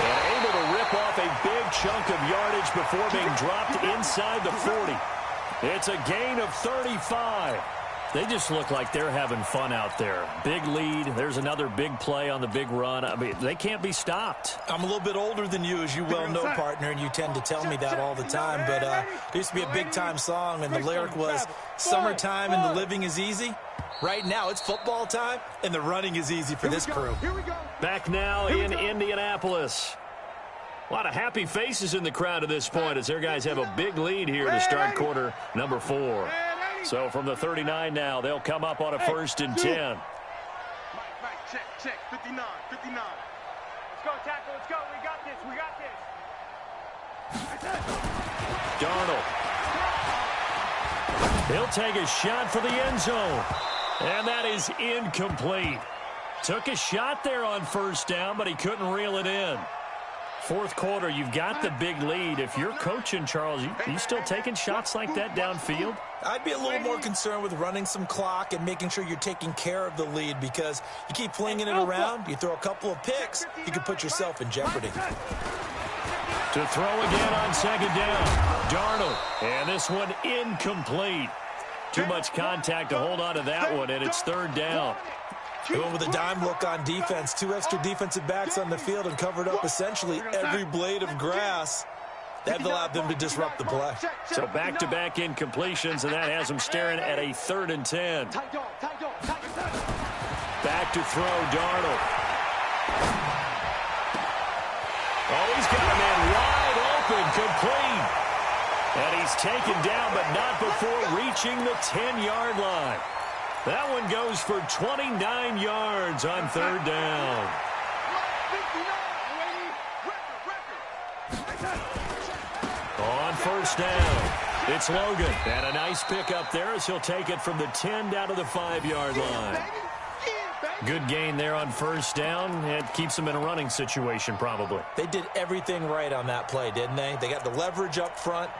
And able to rip off a big chunk of yardage before being dropped inside the 40. It's a gain of 35. They just look like they're having fun out there. Big lead. There's another big play on the big run. I mean, they can't be stopped. I'm a little bit older than you, as you well know, partner, and you tend to tell me that all the time. But there used to be a big-time song, and the lyric was, "Summertime and the living is easy." Right now, it's football time, and the running is easy for this crew. Here we go. Back now in Indianapolis. A lot of happy faces in the crowd at this point as their guys have a big lead here to start quarter number 4. So from the 39 now, they'll come up on a 1st and 10. Mike, check. 59, 59. Let's go, tackle, let's go. We got this. Darnold. He'll take a shot for the end zone. And that is incomplete. Took a shot there on first down, but he couldn't reel it in. Fourth quarter, you've got the big lead. If you're coaching, Charles, you still taking shots like that downfield? I'd be a little more concerned with running some clock and making sure you're taking care of the lead, because you keep flinging it around, you throw a couple of picks, you can put yourself in jeopardy. To throw again on second down, Darnold. And this one incomplete. Too much contact to hold on to that one, and it's third down. Going with a dime look on defense. 2 extra defensive backs on the field and covered up essentially every blade of grass. That allowed them to disrupt the play. So back-to-back incompletions, and that has them staring at a 3rd and 10. Back to throw, Darnold. Oh, he's got a man wide open, complete. And he's taken down, but not before reaching the 10-yard line. That one goes for 29 yards on third down. On first down, it's Logan. And a nice pickup there as he'll take it from the 10 down to the 5-yard line. Good gain there on first down. It keeps them in a running situation probably. They did everything right on that play, didn't they? They got the leverage up front,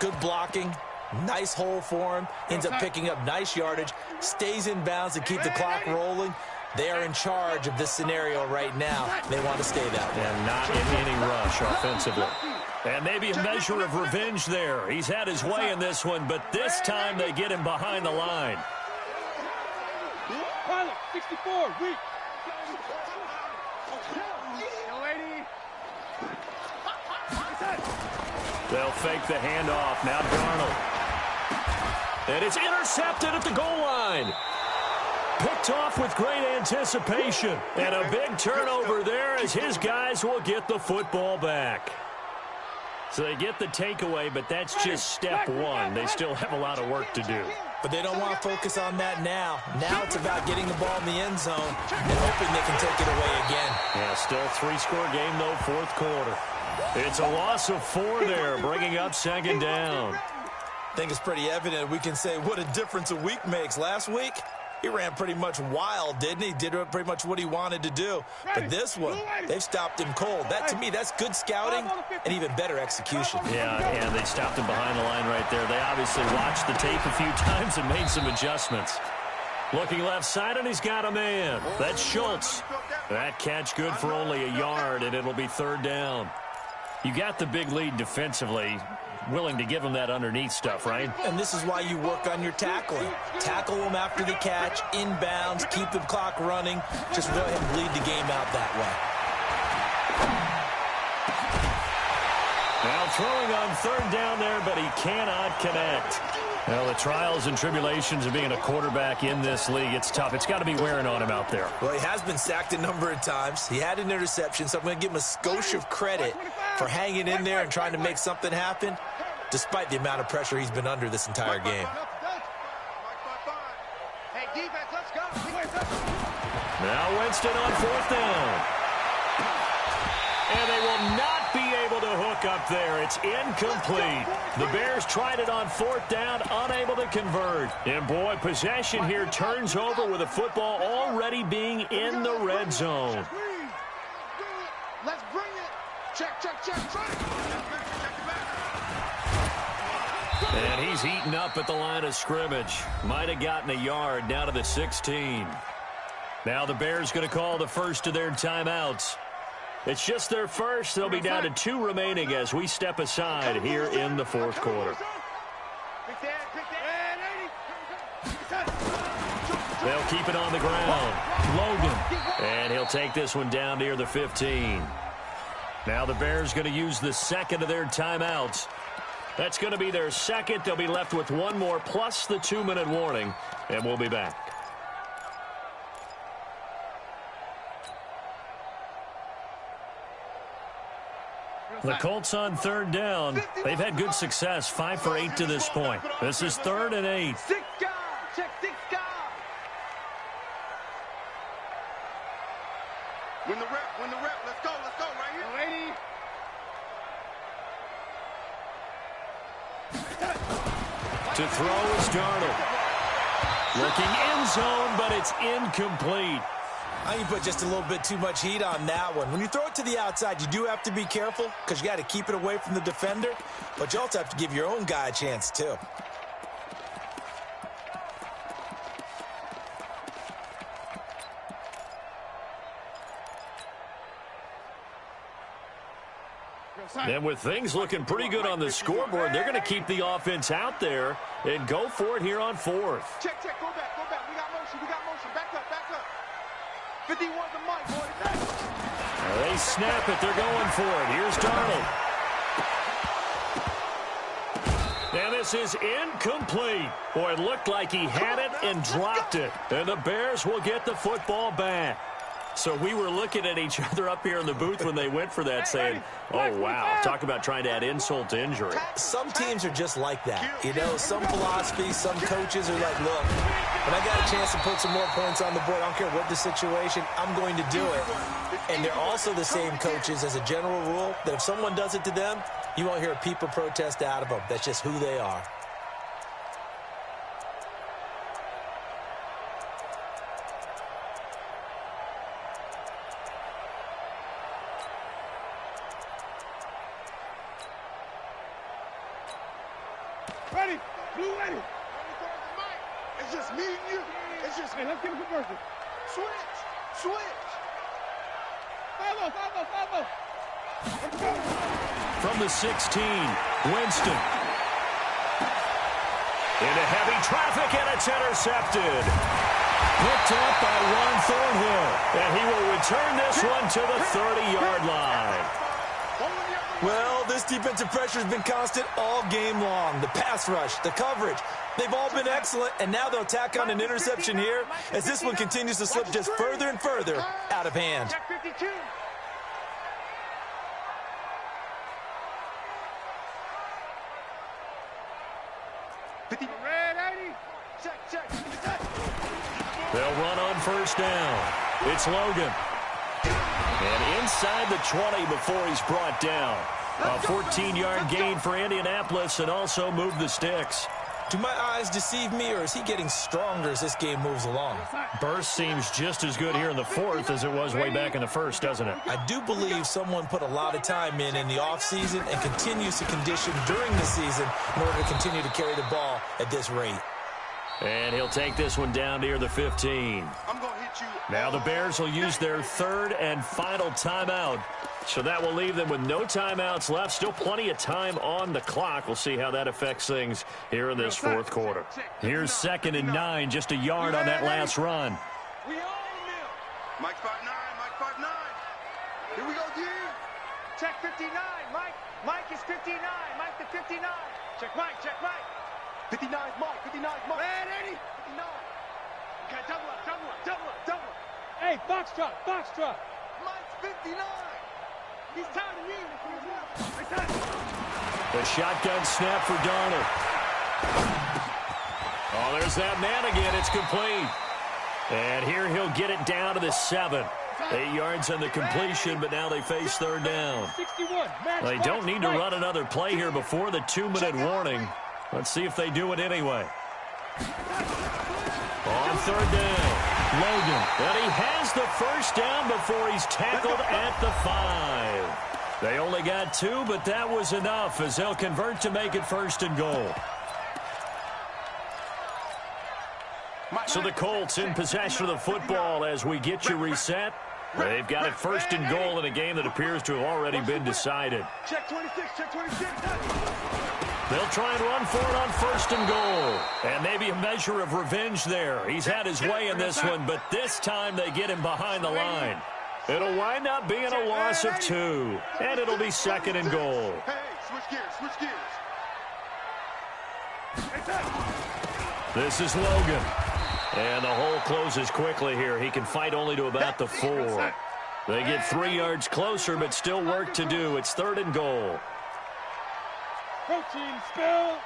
good blocking. Nice hole for him. Ends up picking up nice yardage. Stays in bounds to keep the clock rolling. They are in charge of this scenario right now. They want to stay that way. And not in any rush offensively. And maybe a measure of revenge there. He's had his way in this one, but this time they get him behind the line. 64, weak. They'll fake the handoff. Now Darnold. And it's intercepted at the goal line. Picked off with great anticipation. And a big turnover there as his guys will get the football back. So they get the takeaway, but that's just step one. They still have a lot of work to do. But they don't want to focus on that now. Now it's about getting the ball in the end zone and hoping they can take it away again. Yeah, still a 3-score game, though, fourth quarter. It's a loss of 4 there, bringing up second down. I think it's pretty evident. We can say what a difference a week makes. Last week, he ran pretty much wild, didn't he? Did pretty much what he wanted to do. But this one, they've stopped him cold. That, to me, that's good scouting and even better execution. Yeah, and they stopped him behind the line right there. They obviously watched the tape a few times and made some adjustments. Looking left side, and he's got a man. That's Schultz. That catch good for only a yard, and it'll be third down. You got the big lead defensively, willing to give them that underneath stuff, right? And this is why you work on your tackling. Tackle them after the catch, inbounds, keep the clock running. Just go ahead and bleed the game out that way. Now throwing on third down there, but he cannot connect. Well, the trials and tribulations of being a quarterback in this league, it's tough. It's got to be wearing on him out there. Well, he has been sacked a number of times. He had an interception, so I'm going to give him a skosh of credit for hanging in there and trying to make something happen, despite the amount of pressure he's been under this entire game. Now Winston on fourth down. And they will not be able to hook up there. It's incomplete. The Bears tried it on fourth down, unable to convert. And boy, possession here turns over with the football already being in the red zone. Let's bring it. Check. And he's eaten up at the line of scrimmage. Might have gotten a yard down to the 16. Now the Bears going to call the first of their timeouts. It's just their first. They'll be down to 2 remaining as we step aside here in the fourth quarter. They'll keep it on the ground. Logan. And he'll take this one down near the 15. Now the Bears going to use the second of their timeouts. That's going to be their second. They'll be left with 1 more plus the 2-minute warning. And we'll be back. The Colts on third down. They've had good success, 5 for 8 to this point. This is 3rd and 8. Check 6 guys. Win the rep. Let's go right here. To throw is Darnold. Looking end zone, but it's incomplete. I think you put just a little bit too much heat on that one. When you throw it to the outside, you do have to be careful because you got to keep it away from the defender, but you also have to give your own guy a chance too. And with things looking pretty good on the scoreboard, they're going to keep the offense out there and go for it here on fourth. Check, go back. We got motion. Back up. 51 the mic, boys. They snap it. They're going for it. Here's Darnold. And this is incomplete. Boy, it looked like he had it and dropped it. And the Bears will get the football back. So we were looking at each other up here in the booth when they went for that, saying, oh, wow, talk about trying to add insult to injury. Some teams are just like that. You know, some philosophies, some coaches are like, look, when I got a chance to put some more points on the board, I don't care what the situation, I'm going to do it. And they're also the same coaches as a general rule that if someone does it to them, you won't hear a peep or protest out of them. That's just who they are. Ready? Blue ready. It's just me and you. It's just me. Let's get a conversion. Switch. 5-0. Let's go. From the 16, Winston. Into heavy traffic, and it's intercepted. Picked up by Juan Thornhill. And he will return this one to the 30-yard line. Well, this defensive pressure has been constant all game long. The pass rush, the coverage, they've all been excellent, and now they'll tack on an interception here as this one continues to slip just further and further out of hand. Check 52. Red 80. Check. They'll run on first down. It's Logan. And inside the 20 before he's brought down. A 14-yard gain for Indianapolis and also move the sticks. Do my eyes deceive me, or is he getting stronger as this game moves along? Burst seems just as good here in the fourth as it was way back in the first, doesn't it? I do believe someone put a lot of time in the offseason and continues to condition during the season in order to continue to carry the ball at this rate. And he'll take this one down near the 15. I'm going to hit you. Now the Bears will use their third and final timeout. So that will leave them with no timeouts left. Still plenty of time on the clock. We'll see how that affects things here in this fourth quarter. Here's 2nd and 9, just a yard on that last run. We all kneel. Mike 5'9". Here we go, D. Check 59. Mike is 59. Mike the 59. Check Mike. 59 is Mike. Red 80. 59. Okay, double up. Hey, box drop. Mike's 59. He's tired of you. The shotgun snap for Darnold. Oh, there's that man again. It's complete. And here he'll get it down to the 7. 8 yards on the completion, but now they face third down. They don't need to run another play here before the 2-minute warning. Let's see if they do it anyway. On third down, Logan. And he has the first down before he's tackled at the 5. They only got 2, but that was enough as they'll convert to make it 1st and goal. So the Colts in possession of the football as we get you reset. They've got it 1st and goal in a game that appears to have already been decided. Check 26. They'll try and run for it on 1st and goal. And maybe a measure of revenge there. He's had his way in this one, but this time they get him behind the line. It'll wind up being a loss of 2. And it'll be 2nd and goal. Hey, switch gears. This is Logan. And the hole closes quickly here. He can fight only to about the 4. They get 3 yards closer, but still work to do. It's 3rd and goal. Protein spill.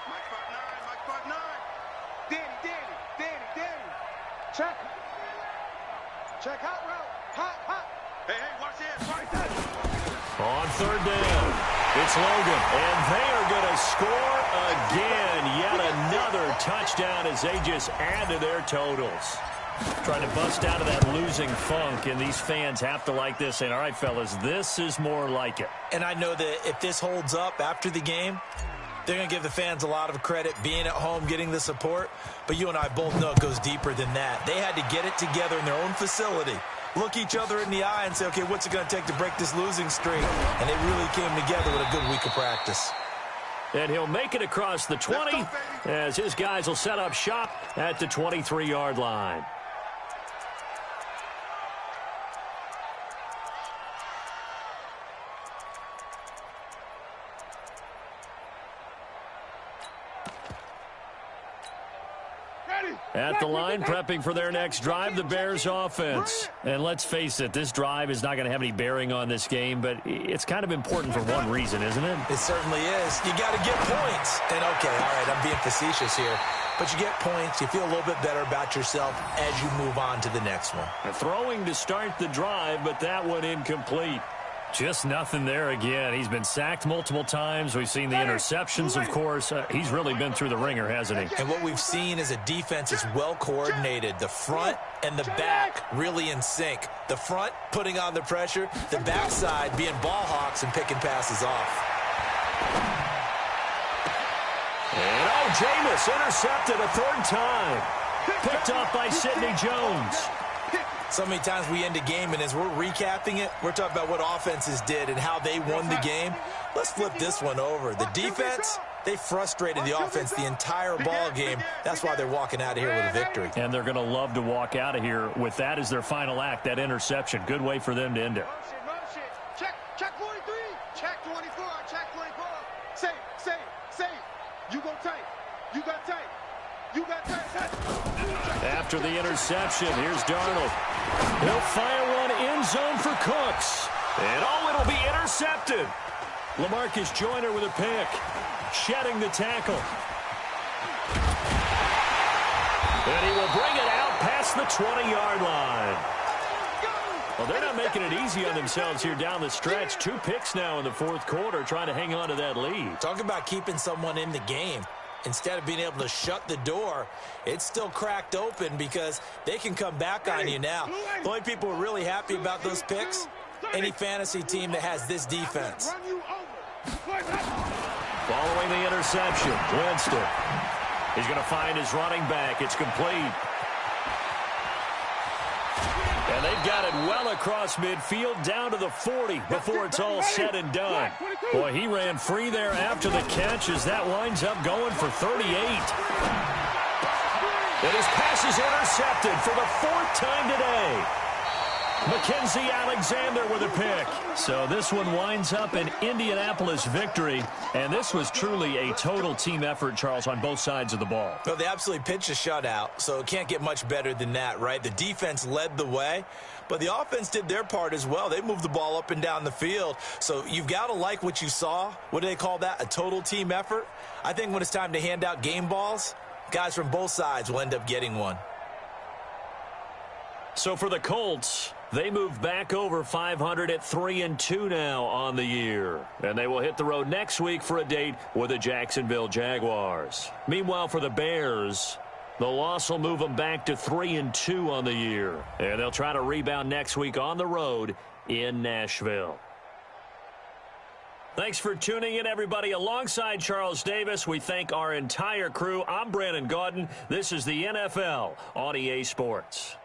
Mike 5'9". Danny. Check hot route. Hot. Hey, watch this. On 3rd down, it's Logan. And they are going to score again. Yet another touchdown as they just add to their totals. Trying to bust out of that losing funk, and these fans have to like this. And all right, fellas, this is more like it. And I know that if this holds up after the game, they're going to give the fans a lot of credit being at home, getting the support. But you and I both know it goes deeper than that. They had to get it together in their own facility, look each other in the eye and say, okay, what's it going to take to break this losing streak? And they really came together with a good week of practice. And he'll make it across the 20 as his guys will set up shop at the 23-yard line. At the line, prepping for their next drive, the Bears offense. And let's face it, this drive is not going to have any bearing on this game, but it's kind of important for one reason, isn't it? It certainly is. You got to get points. And, okay, all right, I'm being facetious here. But you get points, you feel a little bit better about yourself as you move on to the next one. Throwing to start the drive, but that one incomplete. Just nothing there again. He's been sacked multiple times. We've seen the interceptions, of course. He's really been through the ringer, hasn't he? And what we've seen is a defense is well coordinated. The front and the back really in sync. The front putting on the pressure. The backside being ball hawks and picking passes off. And Jameis intercepted a third time. Picked off by Sidney Jones. So many times we end a game, and as we're recapping it, we're talking about what offenses did and how they won the game. Let's flip this one over. The defense, they frustrated the offense the entire ball game. That's why they're walking out of here with a victory. And they're going to love to walk out of here with that as their final act, that interception. Good way for them to end it. Check 43. Check 24. Check 24. Say. You go tight. You got tight. You got tight. After the interception, here's Darnold. He'll fire one end zone for Cooks. And it'll be intercepted. LaMarcus Joyner with a pick. Shedding the tackle. And he will bring it out past the 20-yard line. Well, they're not making it easy on themselves here down the stretch. 2 picks now in the fourth quarter, trying to hang on to that lead. Talk about keeping someone in the game. Instead of being able to shut the door, it's still cracked open because they can come back on you now. The only people who are really happy about those picks, any fantasy team that has this defense. Following the interception, Winston. He's going to find his running back. It's complete. And they've got it well across midfield, down to the 40 before it's all said and done. Boy, he ran free there after the catch as that winds up going for 38. And his pass is intercepted for the 4th time today. Mackenzie Alexander with a pick. So this one winds up an Indianapolis victory. And this was truly a total team effort, Charles, on both sides of the ball. Well, they absolutely pitched a shutout, so it can't get much better than that, right? The defense led the way, but the offense did their part as well. They moved the ball up and down the field. So you've got to like what you saw. What do they call that? A total team effort? I think when it's time to hand out game balls, guys from both sides will end up getting one. So for the Colts, they move back over 500 at 3-2 now on the year. And they will hit the road next week for a date with the Jacksonville Jaguars. Meanwhile, for the Bears, the loss will move them back to 3-2 on the year. And they'll try to rebound next week on the road in Nashville. Thanks for tuning in, everybody. Alongside Charles Davis, we thank our entire crew. I'm Brandon Gaudin. This is the NFL on EA Sports.